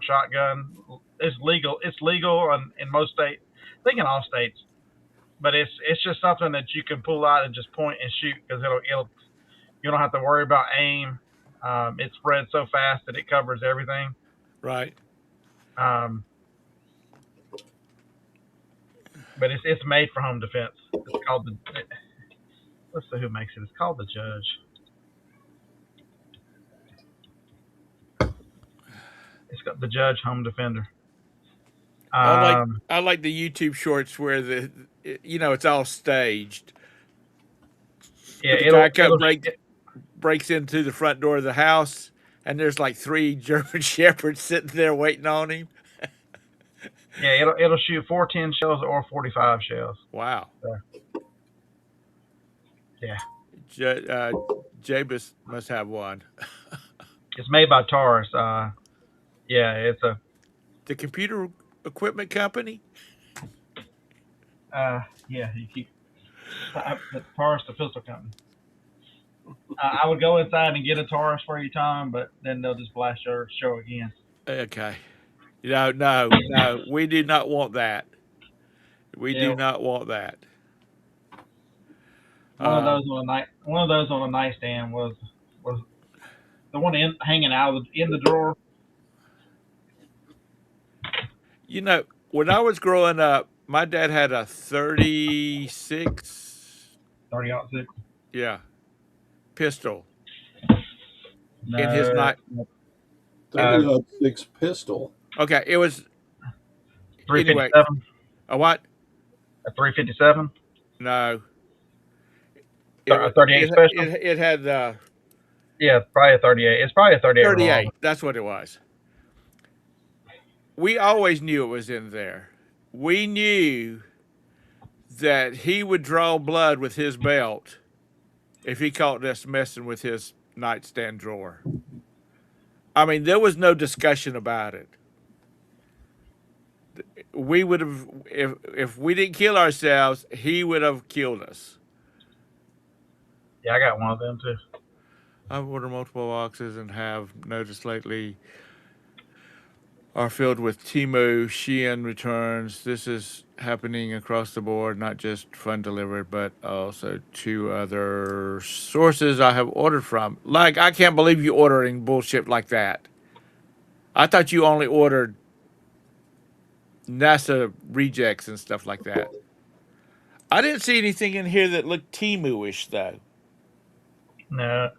shotgun. It's legal. It's legal in most states. I think in all states. But it's just something that you can pull out and just point and shoot because you don't have to worry about aim. It spreads so fast that it covers everything. Right. But it's made for home defense. It's called let's see who makes it. It's called the Judge. It's got the Judge Home Defender. Um, I like the YouTube shorts where it's all staged. yeah, The guy it'll breaks into the front door of the house, and there's like 3 German shepherds sitting there waiting on him. it'll shoot 410 shells or 45 shells. Wow. So, yeah, Jabus must have one. it's made by Taurus. Yeah, it's a The computer equipment company? yeah. You keep the Taurus, the pistol company. I would go inside and get a Taurus for you, Tom, but then they'll just blast your show again. Okay. No. We do not want that. We Yeah, do not want that. one of Uh, those on a night. One of those on a nightstand was the one hanging out in the drawer. when I was growing up, my dad had a 36, 30-06. yeah, pistol in his No, night. 30-06 pistol. Okay, it was anyway. 357. A what? A 357. No, A 38 special. it had Yeah, probably a 38. It's probably a 38. 38. revolver. That's what it was. We always knew it was in there. We knew that he would draw blood with his belt if he caught us messing with his nightstand drawer. I mean, there was no discussion about it. We would have, if we didn't kill ourselves, he would have killed us. Yeah, I got one of them too. I've ordered multiple boxes and have noticed lately are filled with Temu Shein returns. This is happening across the board, not just Fun Delivered, but also 2 other sources I have ordered from. Like, I can't believe you ordering bullshit like that. I thought you only ordered NASA rejects and stuff like that. I didn't see anything in here that looked Temu-ish, though. No,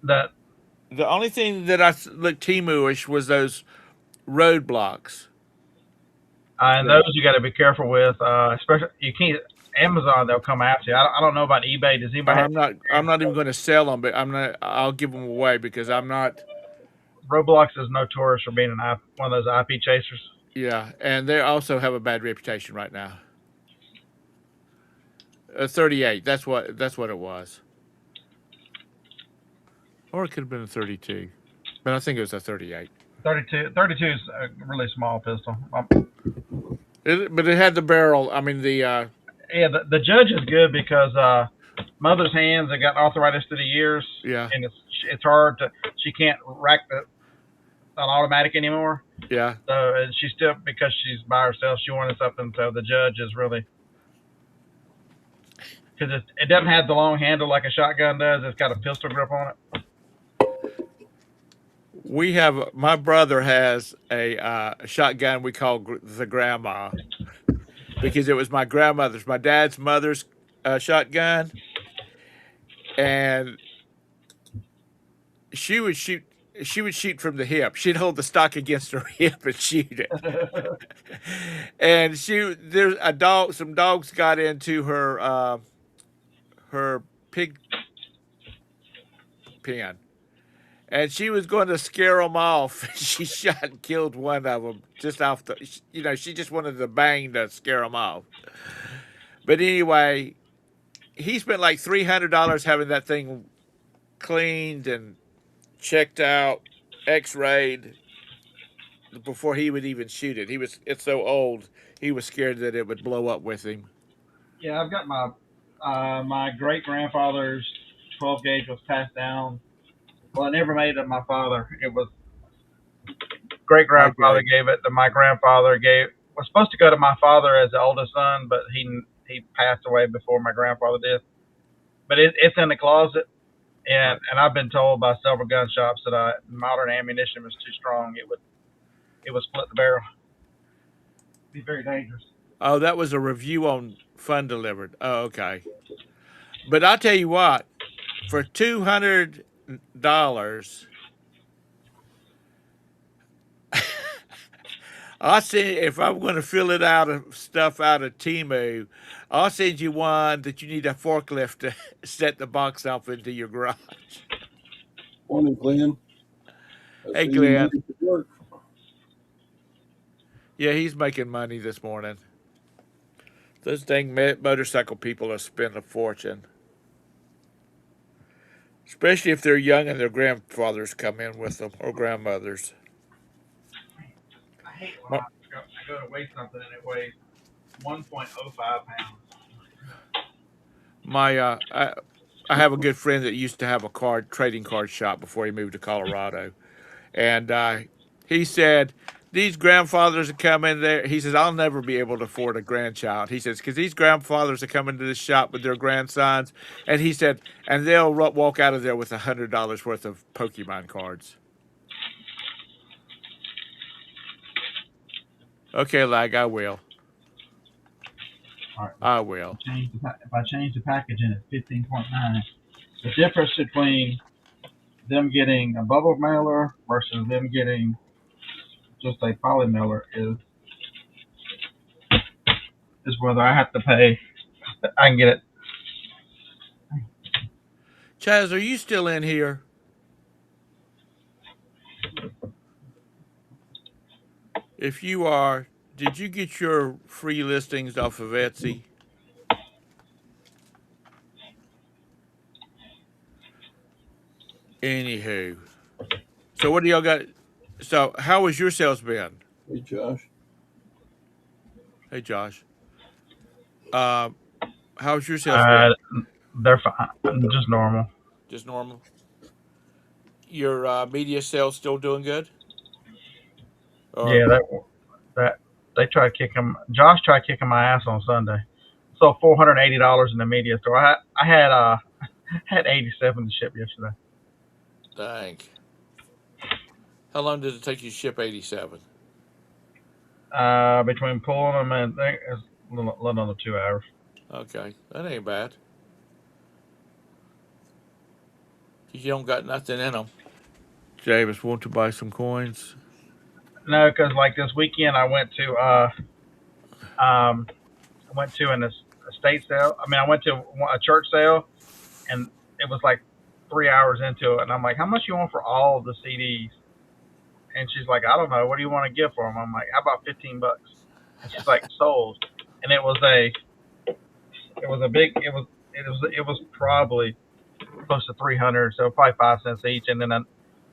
that The only thing that looked Temu-ish was those roadblocks. and those you got to be careful with. Especially you can't Amazon. They'll come after you. I don't know about eBay. Does anybody? I'm not even going to sell them, but I'll give them away because I'm not. Roblox is notorious for being one of those IP chasers. Yeah, and they also have a bad reputation right now. 38. That's what it was. Or it could have been a 32, but I think it was a 38. 32 is a really small pistol. But it had the barrel. I mean the. Yeah, the Judge is good because mother's hands have got arthritis through the years. Yeah. And it's hard to. She can't rack an automatic anymore. Yeah. So and she still, because she's by herself, she wanted something. So the Judge is really, because it doesn't have the long handle like a shotgun does. It's got a pistol grip on it. My brother has a shotgun we call the grandma because it was my dad's mother's shotgun, and she would shoot from the hip. She'd hold the stock against her hip and shoot it. And some dogs got into her pig pen. And she was going to scare them off. She shot and killed one of them just off she just wanted the bang to scare them off. But anyway, he spent like $300 having that thing cleaned and checked out, x-rayed before he would even shoot it. It's so old, he was scared that it would blow up with him. Yeah, I've got my great grandfather's 12 gauge was passed down. Well, I never made it to my father. It was great grandfather gave it to my grandfather. Was supposed to go to my father as the oldest son, but he passed away before my grandfather did. But it's in the closet, and I've been told by several gun shops that modern ammunition was too strong. It would split the barrel. It'd be very dangerous. Oh, that was a review on Fun Delivered. Oh, okay. But I'll tell you what, for $200, I'll send if I'm going to fill it out of stuff out of Timu, I'll send you one that you need a forklift to set the box up into your garage. Morning, Glenn. I Hey, see you made Glenn. it to work. Yeah, he's making money this morning. Those dang motorcycle people are spending a fortune, especially if they're young and their grandfathers come in with them or grandmothers. I hate when My, I go to weigh something and it weighs 1.05 pounds. my I have a good friend that used to have a trading card shop before he moved to Colorado, and he said these grandfathers are coming there. He says I'll never be able to afford a grandchild. He says because these grandfathers are coming to this shop with their grandsons, and he said and they'll walk out of there with $100 worth of Pokemon cards. Okay, lag, I will. All right. I will. If I change the packaging, it's 15.9. The difference between them getting a bubble mailer versus them getting just a poly mailer is whether I have to pay. I can get it. Chaz, are you still in here? If you are, did you get your free listings off of Etsy? Anywho, so what do y'all got? So how was your sales been? Hey, Josh. Hey, Josh. Uh, how's your sales been? Uh, they're fine, just normal. Just normal. Your media sales still doing good? Or Yeah, that they tried kicking. Josh tried kicking my ass on Sunday. So $480 in the media store. I had 87 to ship yesterday. dang. How long did it take you to ship 87? Between pulling them and it's a little under 2 hours. Okay, that ain't bad. You don't got nothing in them. James, want to buy some coins? No, because like this weekend I went to an estate sale. I mean, I went to a church sale, and it was like 3 hours into it, and I'm like, "How much you want for all of the CDs?" And she's like, "I don't know. What do you want to give for them?" I'm like, "How about $15?" And she's like, "Sold." And it was probably close to 300, so probably 5 cents each. And then I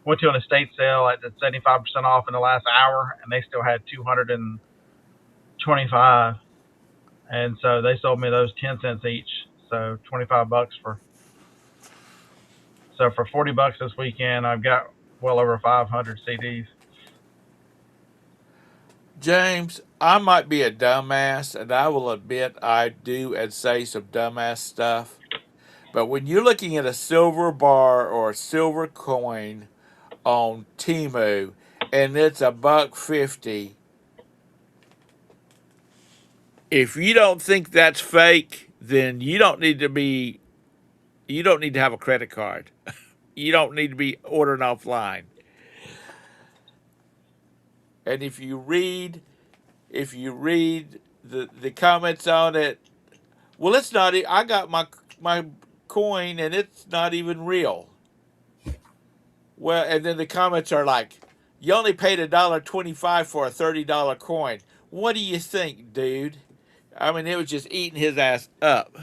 went to an estate sale at 75% off in the last hour, and they still had 225. And so they sold me those 10 cents each, so $25 for. So for $40 this weekend, I've got well over 500 CDs. James, I might be a dumbass, and I will admit I do and say some dumbass stuff. But when you're looking at a silver bar or a silver coin on Timu, and it's $1.50, if you don't think that's fake, then you don't need to be. You don't need to have a credit card. You don't need to be ordering offline. And if you read the comments on it, well, it's not. I got my coin and it's not even real. Well, and then the comments are like, "You only paid $1.25 for a $30 coin." What do you think, dude? I mean, it was just eating his ass up.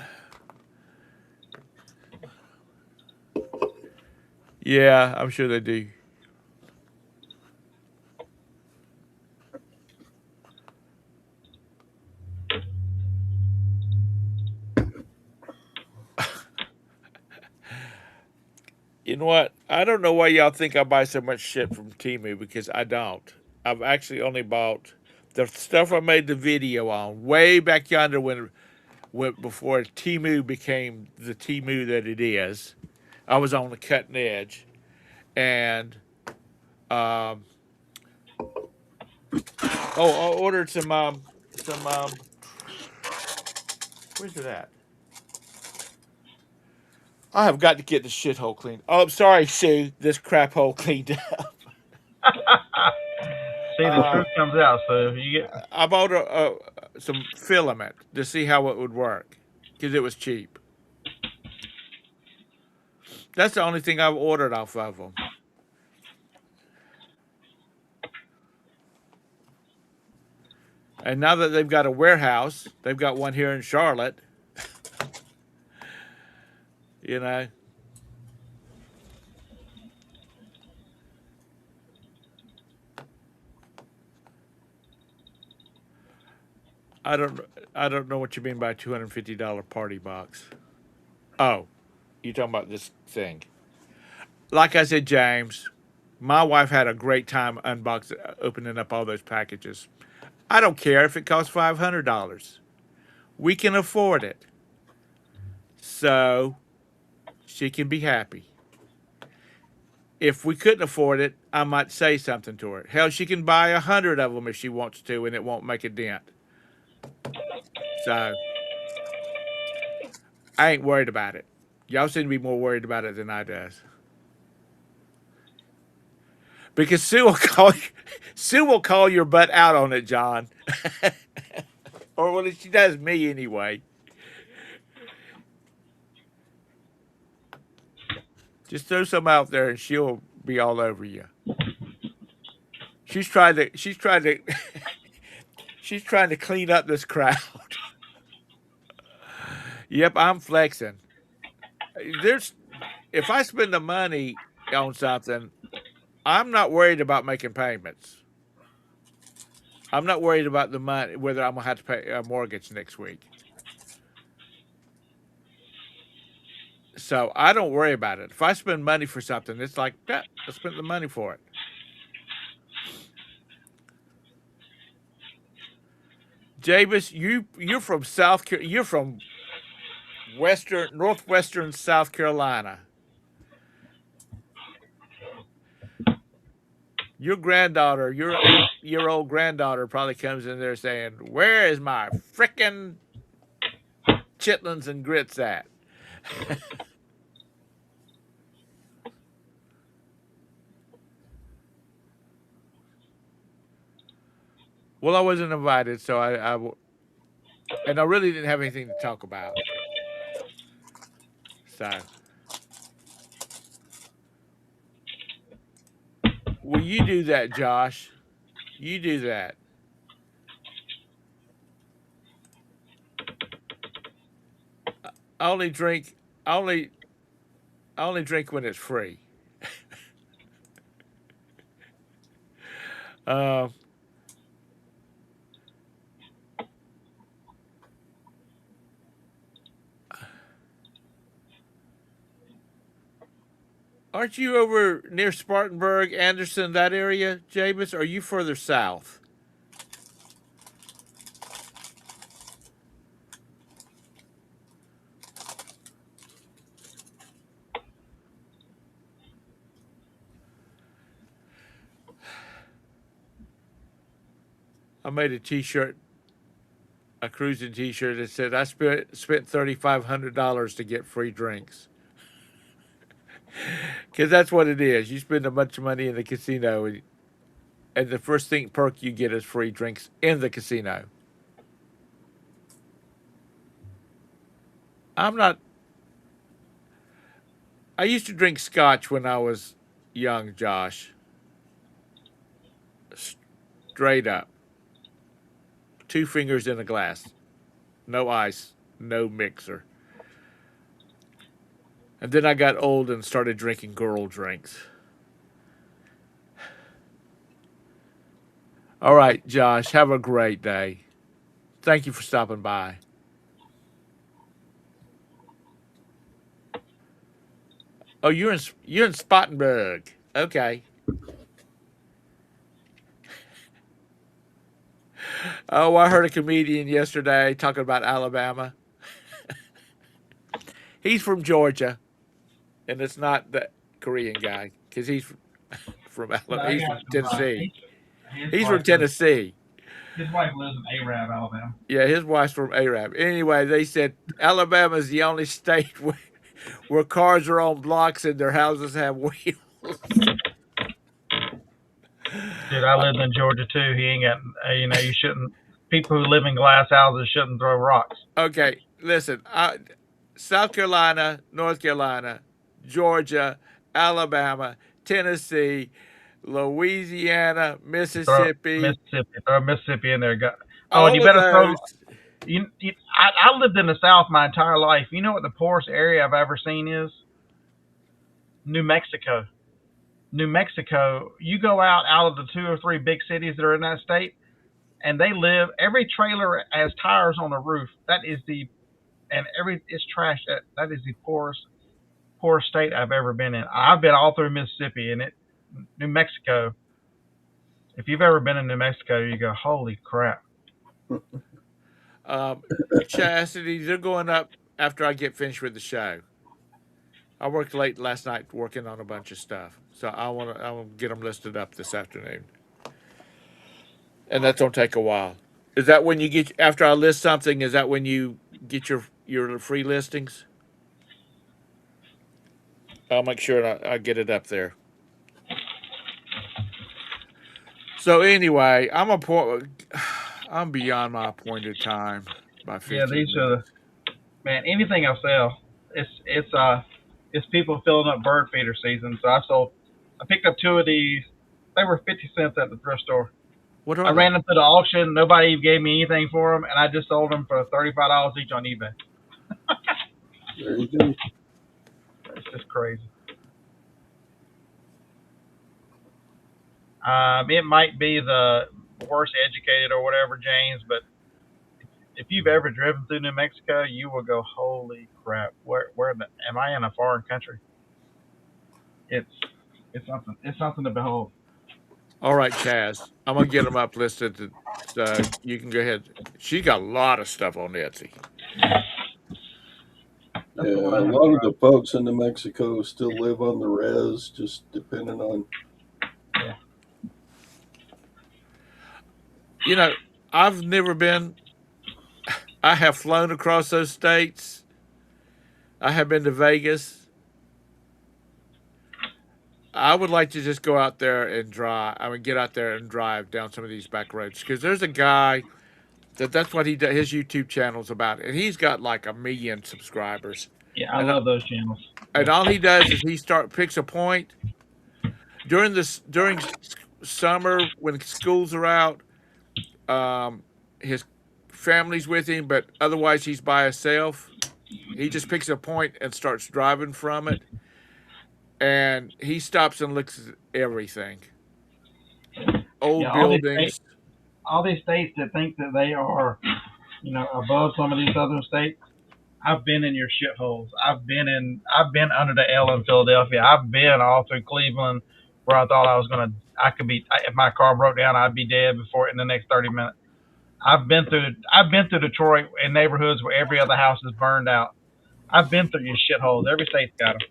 Yeah, I'm sure they do. You know what? I don't know why y'all think I buy so much shit from Timu because I don't. I've actually only bought the stuff I made the video on way back yonder when before Timu became the Timu that it is. I was on the cutting edge, and um, I ordered some where's it at? I have got to get this shithole cleaned. Oh, I'm sorry, Sue. This crap hole cleaned up. See, the Uh, truth comes out. So if you get, I bought some filament to see how it would work because it was cheap. That's the only thing I've ordered off of them. And now that they've got a warehouse, they've got one here in Charlotte. You know, I don't I don't know what you mean by $250 party box. Oh, you talking about this thing? Like I said, James, my wife had a great time opening up all those packages. I don't care if it costs $500. We can afford it, so she can be happy. If we couldn't afford it, I might say something to her. Hell, she can buy 100 of them if she wants to, and it won't make a dent. So I ain't worried about it. Y'all seem to be more worried about it than I does. Because Sue will call your butt out on it, John. Or well, she does me anyway. Just throw some out there and she'll be all over you. She's trying to she's trying to clean up this crowd. Yep, I'm flexing. There's if I spend the money on something, I'm not worried about making payments. I'm not worried about the money whether I'm gonna have to pay a mortgage next week. So I don't worry about it. If I spend money for something, it's like, yeah, I spent the money for it. Javis, you're from you're from northwestern South Carolina. Your granddaughter, your 8-year old granddaughter, probably comes in there saying, "Where is my frickin' chitlins and grits at?" Well, I wasn't invited, so and I really didn't have anything to talk about. So, well, you do that, Josh. You do that. I only drink. I only. I only drink when it's free. Uh, aren't you over near Spartanburg, Anderson, that area, James? Or are you further south? I made a T-shirt, a cruising T-shirt that said I spent $3,500 to get free drinks. Because that's what it is. You spend a bunch of money in the casino, and the first thing perk you get is free drinks in the casino. I'm not. I used to drink scotch when I was young, Josh. Straight up, 2 fingers in a glass, no ice, no mixer. And then I got old and started drinking girl drinks. All right, Josh, have a great day. Thank you for stopping by. Oh, you're in Spartanburg. Okay. Oh, I heard a comedian yesterday talking about Alabama. He's from Georgia, and it's not the Korean guy because from but Alabama. I He's got from some. Tennessee. His He's from wife lives. Tennessee. His wife lives in Arab, Alabama. Yeah, his wife's from Arab. Anyway, they said Alabama's the only state where cars are on blocks and their houses have wheels. Dude, I lived in Georgia too. He ain't got, you shouldn't, people who live in glass houses shouldn't throw rocks. Okay, listen. South Carolina, North Carolina, Georgia, Alabama, Tennessee, Louisiana, Mississippi. Throw Mississippi in there. Oh, and All you of better throw, those. I lived in the South my entire life. You know what the poorest area I've ever seen is? New Mexico. New Mexico, you go out of the 2 or 3 big cities that are in that state, and every trailer has tires on the roof. It's trash. That is the poorest state I've ever been in. I've been all through Mississippi, and New Mexico. If you've ever been in New Mexico, you go, holy crap. Chastity, they're going up after I get finished with the show. I worked late last night working on a bunch of stuff, so I want to get them listed up this afternoon, and that's gonna take a while. Is that when you get after I list something? Is that when you get your free listings? I'll make sure I get it up there. So anyway, I'm beyond my appointed time by 15 Yeah, these are minutes. man. Anything I sell, it's people filling up bird feeder season. So I picked up 2 of these. They were 50 cents at the thrift store. What I are ran they? them to the auction. Nobody even gave me anything for them, and I just sold them for $35 each on eBay. There you go. It's just crazy. It might be the worst educated or whatever, James, but if you've ever driven through New Mexico, you will go, "Holy crap! Am I in a foreign country?" It's it's something to behold. All right, Chaz. I'm gonna get them up listed, so you can go ahead. She got a lot of stuff on Etsy. That's Yeah, the one a I lot of described. the folks in New Mexico still live on the res, just depending on. Yeah. You know, I've never been. I have flown across those states. I have been to Vegas. I would like to just go out there and drive. I mean, get out there and drive down some of these back roads because there's a guy that's what he does. His YouTube channel's about, and he's got like 1 million subscribers. Yeah, I And love those channels. and Yeah. all he does is picks a point during summer when schools are out. His family's with him, but otherwise he's by himself. He just picks a point and starts driving from it, and he stops and looks at everything, old Yeah, buildings. all these states that think that they are, above some of these other states. I've been in your shitholes. I've been under the L in Philadelphia. I've been all through Cleveland where I thought if my car broke down, I'd be dead in the next 30 minutes. I've been through Detroit in neighborhoods where every other house is burned out. I've been through your shitholes. Every state's got them.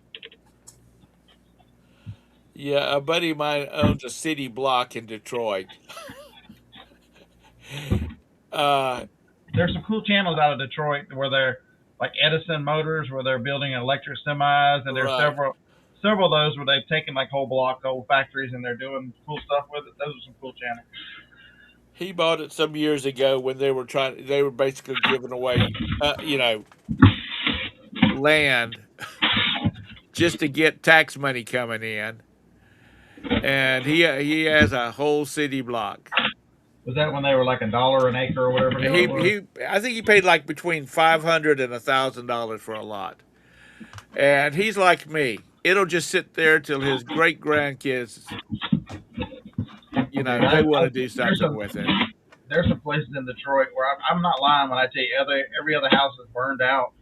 Yeah, a buddy of mine owns a city block in Detroit. Uh, There's some cool channels out of Detroit where they're like Edison Motors, where they're building electric semis, and there's right. several of those where they've taken like whole blocks, old factories, and they're doing cool stuff with it. Those are some cool channels. He bought it some years ago when they were basically giving away, land just to get tax money coming in, and he has a whole city block. Was that when they were like $1 an acre or whatever the hell He it was? I think he paid like between $500 and $1,000 for a lot, and he's like me. It'll just sit there till his great grandkids, Dude, they want to do something with it. There's some places in Detroit where I'm not lying when I tell you every other house is burned out.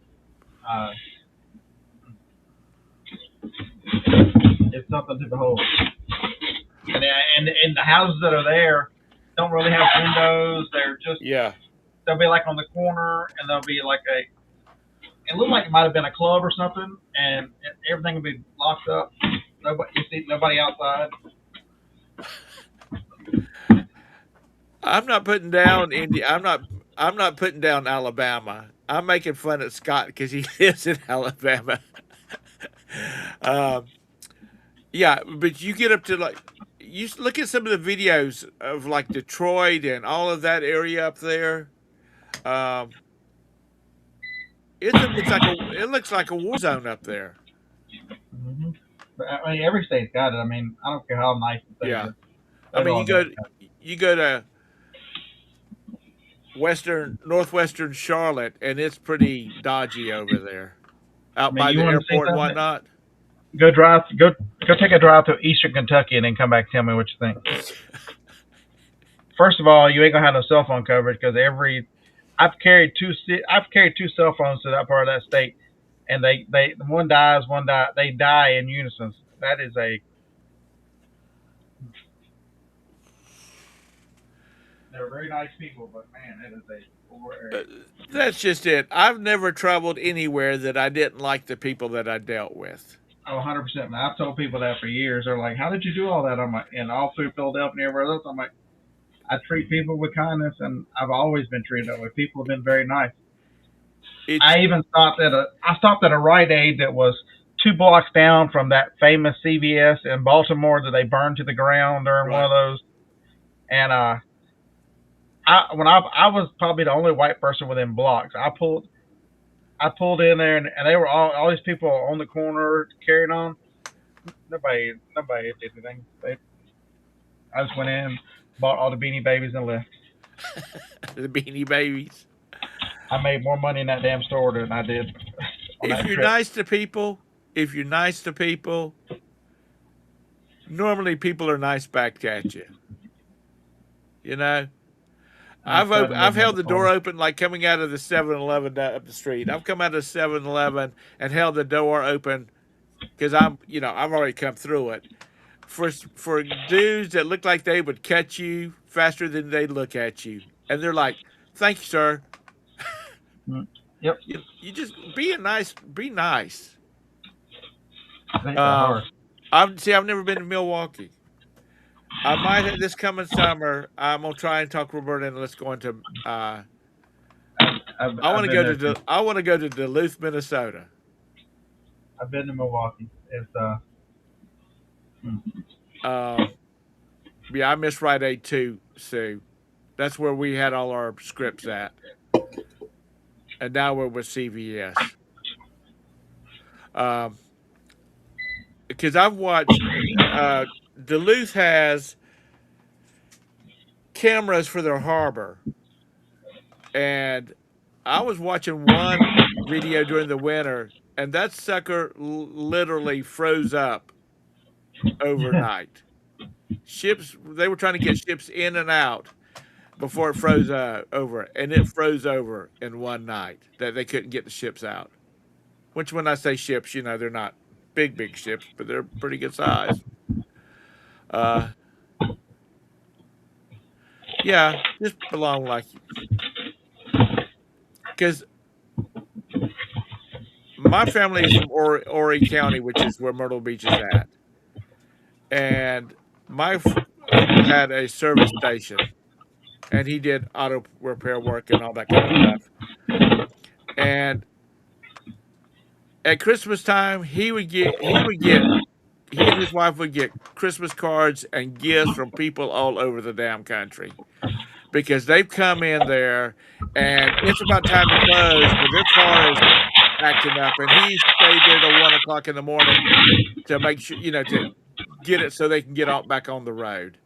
Uh, it's something to behold. And the houses that are there don't really have windows. Yeah. They'll be like on the corner, and there'll be like it looked like it might have been a club or something, and everything will be locked up. You see nobody outside. I'm not putting down India. I'm not putting down Alabama. I'm making fun of Scott because he lives in Alabama. Um, yeah, but you get up to like you look at some of the videos of like Detroit and all of that area up there. Um, it looks like a war zone up there. Hmm. But I mean, every state's got it. I mean, I don't care how nice the state Yeah, is. I They've mean all got it. you go to northwestern Charlotte and it's pretty dodgy over there, I out mean, by you the want to see airport and something? whatnot. Go take a drive to Eastern Kentucky and then come back and tell me what you think. First of all, you ain't gonna have no cell phone coverage because I've carried two cell phones to that part of that state, and they they die in unison. That is a They're very nice people, but man, it is a poor Uh, area. That's just it. I've never traveled anywhere that I didn't like the people that I dealt with. Oh, 100%. Man, I've told people that for years. They're like, "How did you do all that?" I'm like, and all through Philadelphia and everywhere else, I'm like, I treat people with kindness, and I've always been treated that way. People have been very nice. It's I stopped at a Rite Aid that was 2 blocks down from that famous CVS in Baltimore that they burned to the ground during one right. of those. And I was probably the only white person within blocks. I pulled in there, and they were all these people on the corner carrying on. Nobody did anything. I just went in, bought all the Beanie Babies, and left. The Beanie Babies. I made more money in that damn store than I did on If that you're trip. nice to people, if you're nice to people, normally people are nice back at you. You know, I'm excited to I've move held number the door 4. open like coming out of the 7-Eleven up the street. I've come out of 7-Eleven and held the door open because I've already come through it. For dudes that look like they would catch you faster than they look at you, and they're like, "Thank you, sir." Mm. Yep, You just be nice. they are Um, hard. I've never been to Milwaukee. I might have this coming summer. I'm gonna try and talk Roberta and let's go into. I've been there too. I want to go to Duluth, Minnesota. I've been to Milwaukee. It's mm, Um, yeah, I miss Rite Aid too, Sue. That's where we had all our scripts at, and now we're with CVS. Um, because I've watched Duluth has cameras for their harbor, and I was watching one video during the winter, and that sucker literally froze up overnight. Ships, they were trying to get ships in and out before it froze over, and it froze over in one night that they couldn't get the ships out. Which, when I say ships, they're not big ships, but they're pretty good size. Uh, yeah, just belong like because my family is from Horry County, which is where Myrtle Beach is at, and my uncle had a service station, and he did auto repair work and all that kind of stuff. And at Christmas time, he and his wife would get Christmas cards and gifts from people all over the damn country because they've come in there and it's about time to close, but their car is acting up, and he stayed there till 1 o'clock in the morning to make sure to get it so they can get back on the road.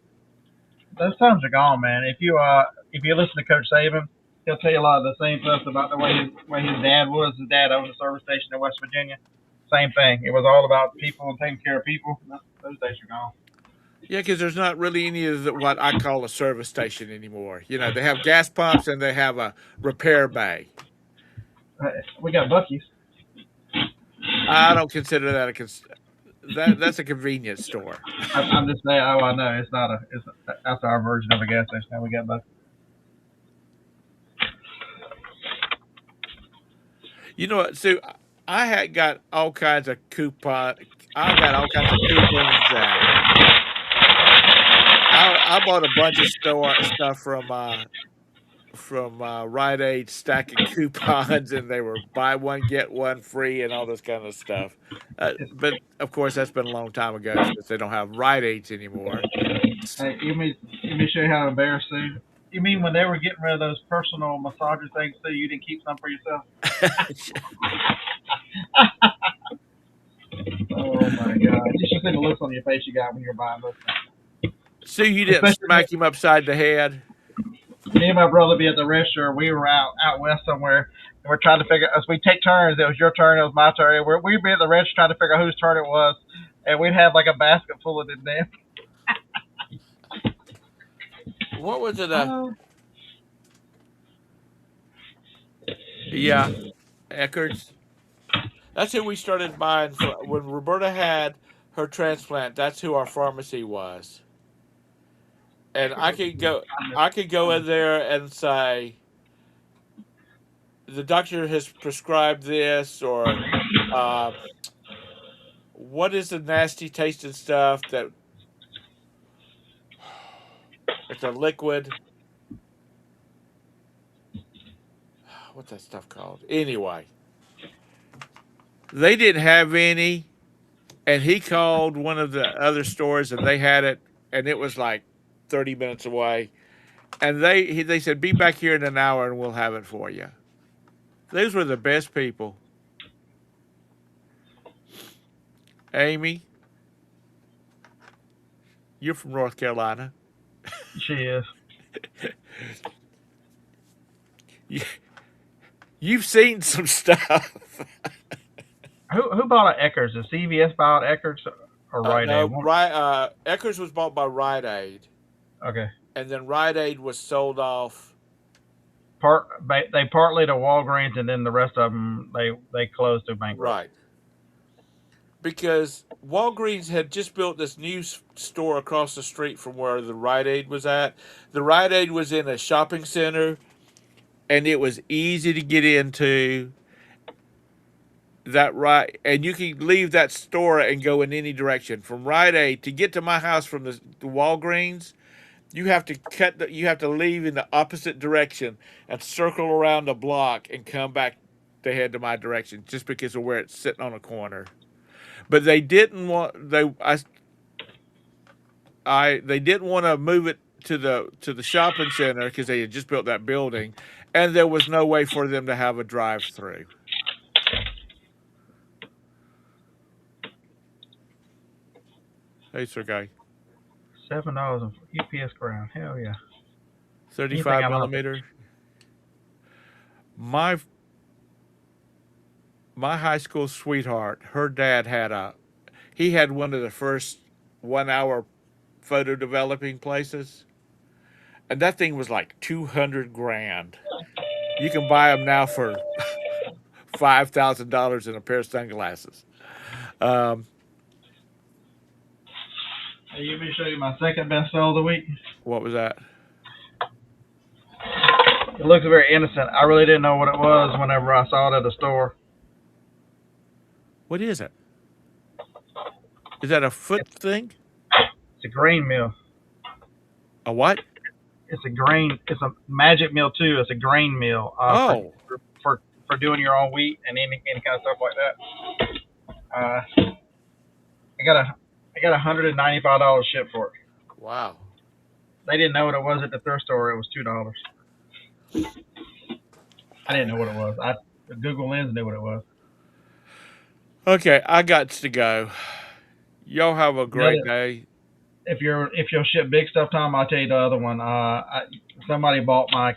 those times are gone, man. If you listen to Coach Saban, he'll tell you a lot of the same stuff about the way his dad was. His dad owned a service station in West Virginia. Same thing. It was all about people and taking care of people. No, those days are gone. Yeah, because there's not really any of what I call a service station anymore. They have gas pumps and they have a repair bay. We got Bucky's. I don't consider that that's a convenience store. I'm just saying. Oh, I know it's not a. It's that's our version of a gas station. Now we got Bucky's. You know what, Sue? I had got all kinds of coupon. I got all kinds of coupons out. I bought a bunch of store stuff from Rite Aid stacking coupons, and they were buy one get one free and all this kind of stuff. But of course, that's been a long time ago since they don't have Rite Aids anymore. Hey, let me show you how embarrassing. You mean when they were getting rid of those personal massager things, so you didn't keep some for yourself? Oh my god! You should see the looks on your face you got when you're buying those things. So you didn't Especially smack him upside the head? me and my brother be at the restaurant. We were out west somewhere, and we're trying to figure. As we take turns, it was your turn, it was my turn. And we'd be at the restaurant trying to figure out whose turn it was, and we'd have like a basket full of them. Damn. What was it? Yeah, Eckerd's. That's who we started buying when Roberta had her transplant. That's who our pharmacy was. And I could go in there and say, the doctor has prescribed this, or what is the nasty tasting stuff that it's a liquid. What's that stuff called? Anyway, they didn't have any, and he called one of the other stores and they had it, and it was like 30 minutes away. And they said, be back here in an hour and we'll have it for you. Those were the best people. Amy, you're from North Carolina. She is. You've seen some stuff. Who bought an Eckerd's? Did CVS buy Eckerd's or Rite Aid? No, Eckerd's was bought by Rite Aid. Okay. And then Rite Aid was sold off. They partly to Walgreens, and then the rest of them they closed through bankruptcy. Right. Because Walgreens had just built this new store across the street from where the Rite Aid was at. The Rite Aid was in a shopping center, and it was easy to get into. And you can leave that store and go in any direction. From Rite Aid to get to my house from the Walgreens, you have to leave in the opposite direction and circle around a block and come back to head to my direction, just because of where it's sitting on a corner. But they didn't want they didn't want to move it to the shopping center because they had just built that building, and there was no way for them to have a drive-through. Hey, sir, guy. $7 on UPS ground. Hell yeah. 35 millimeter. My high school sweetheart, her dad had one of the first 1 hour photo developing places, and that thing was like $200,000. You can buy them now for $5,000 in a pair of sunglasses. Hey, let me show you my second best sell of the week. What was that? It looks very innocent. I really didn't know what it was whenever I saw it at the store. What is it? Is that a foot thing? It's a grain mill. A what? It's a magic mill too. It's a grain mill. For doing your own wheat and any kind of stuff like that. I got $195 shipped for it. Wow. They didn't know what it was at the thrift store. It was $2. I didn't know what it was. Google Lens knew what it was. Okay, I got to go. Y'all have a great day. If you'll ship big stuff, Tom, I'll tell you the other one. Somebody bought my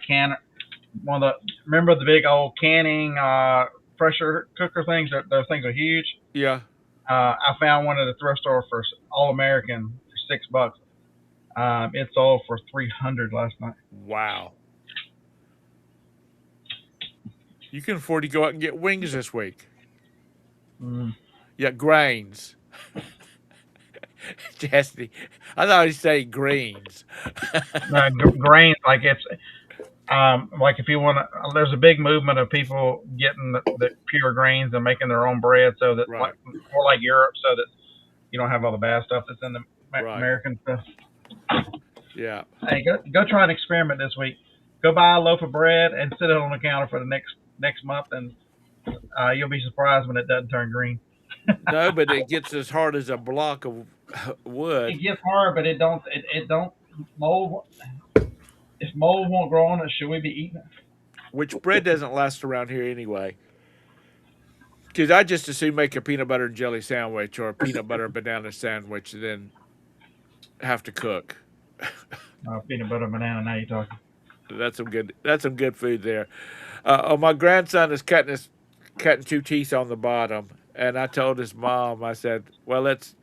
remember the big old canning pressure cooker things? Those things are huge. Yeah. I found one at the thrift store for All American for $6. It sold for $300 last night. Wow. You can afford to go out and get wings this week. Mm. Yeah, grains. Chastity. I thought he'd say greens. Grains, like it's like if you want to, there's a big movement of people getting the pure grains and making their own bread, so that right. More like Europe, so that you don't have all the bad stuff that's in the right. American stuff. Yeah. Hey, go try an experiment this week. Go buy a loaf of bread and sit it on the counter for the next month, and you'll be surprised when it doesn't turn green. No, but it gets as hard as a block of It wood. gets hard, but it don't mold. If mold won't grow on it, should we be eating it? Which bread doesn't last around here anyway. Because I just assume make a peanut butter and jelly sandwich or a peanut butter and banana sandwich, and then have to cook. Peanut butter and banana. Now you're talking. That's some good. That's some good food there. Oh, my grandson is cutting two teeth on the bottom, and I told his mom. I said, "Well, it's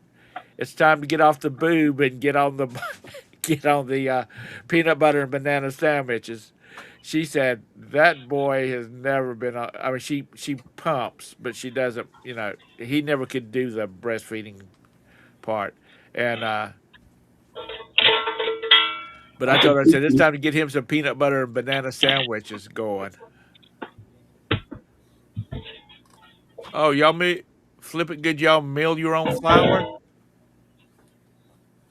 time to get off the boob and get on the get on the peanut butter and banana sandwiches." She said that boy has never been. I mean, she pumps, but she doesn't. You know, he never could do the breastfeeding part, and but I told her, I said, it's time to get him some peanut butter and banana sandwiches going. Oh, flip it good. Y'all mill your own flour?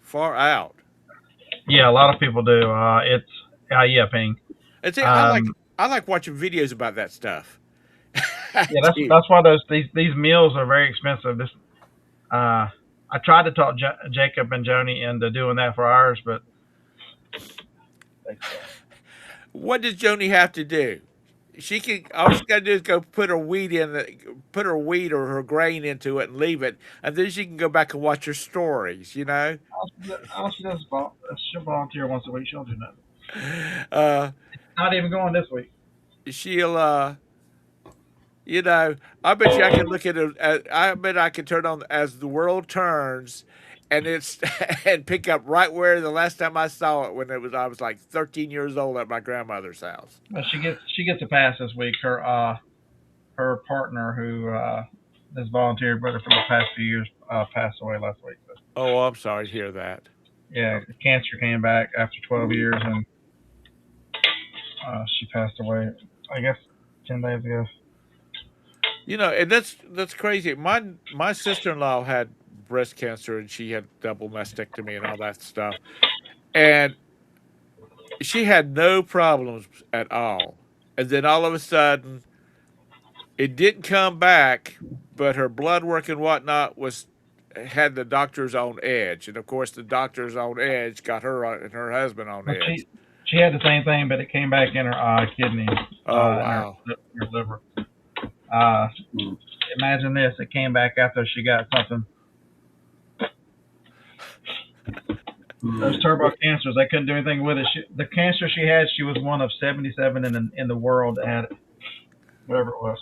Far out. Yeah, a lot of people do. It's yeah, Ping. It's Um, I like watching videos about that stuff. yeah, that's why these meals are very expensive. I tried to talk Jacob and Joni into doing that for ours, but they, What does Joni have to do? She can all she got to do is go put her wheat or her grain into it and leave it, and then she can go back and watch her stories. You know, all she does is she'll volunteer once a week. She'll do nothing. uh, Not even going this week. she'll you know, I bet you I can look at it. I bet I can turn on as the world turns, and it's and pick up right where the last time I saw it when I was like 13 years old at my grandmother's house. But she gets a pass this week. Her partner who has volunteered with her for the past few years passed away last week. But Oh, I'm sorry to hear that. yeah, cancer came back after 12 years, and she passed away. I guess 10 days ago. You know, and that's crazy. My sister-in-law had breast cancer, and she had double mastectomy and all that stuff, and she had no problems at all. And then all of a sudden, it didn't come back, but her blood work and whatnot was had the doctors on edge, and of course the doctors on edge got her and her husband on But edge. she had the same thing, but it came back in her kidney Oh and wow! her liver. Uh, Mm. Imagine this: it came back after she got something. Those Mm. turbo cancers, they couldn't do anything with it. The cancer she had, she was one of 77 in the world that had it, whatever it was.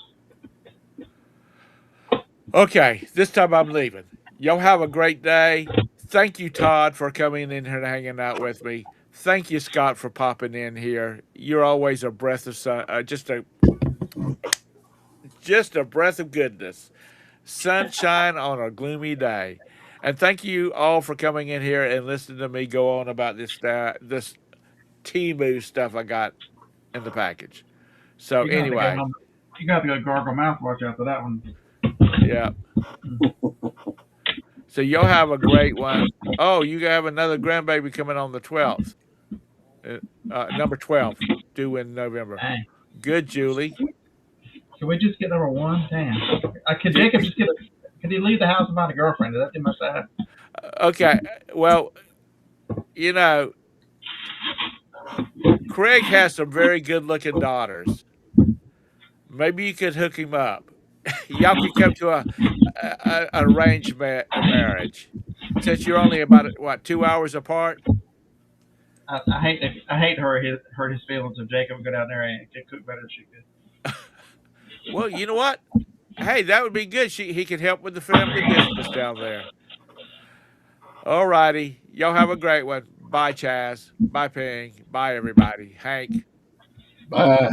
Okay, this time I'm leaving. Y'all have a great day. Thank you, Todd, for coming in here and hanging out with me. Thank you, Scott, for popping in here. You're always a breath of just a breath of goodness, sunshine on a gloomy day. And thank you all for coming in here and listening to me go on about this Temu stuff I got in the package. So You're gonna have to anyway, go home. You got to go gargle mouthwash after that one. yeah. So y'all have a great one. Oh, you have another grandbaby coming on the 12th. Number 12, due in November. Dang. Good, Julie. Can we just get number one? Damn. Could Jacob just get a? Could he leave the house and find a girlfriend? Is that too much to ask? Okay. Well, you know, Craig has some very good looking daughters. Maybe you could hook him up. Y'all could come to a arranged marriage. Since you're only about what 2 hours apart. I hate hurt his feelings if Jacob would go down there and could cook better than she could. Well, you know what? Hey, that would be good. He could help with the family business down there. All righty. Y'all have a great one. Bye, Chaz. Bye, Ping. Bye, everybody. Hank. Bye.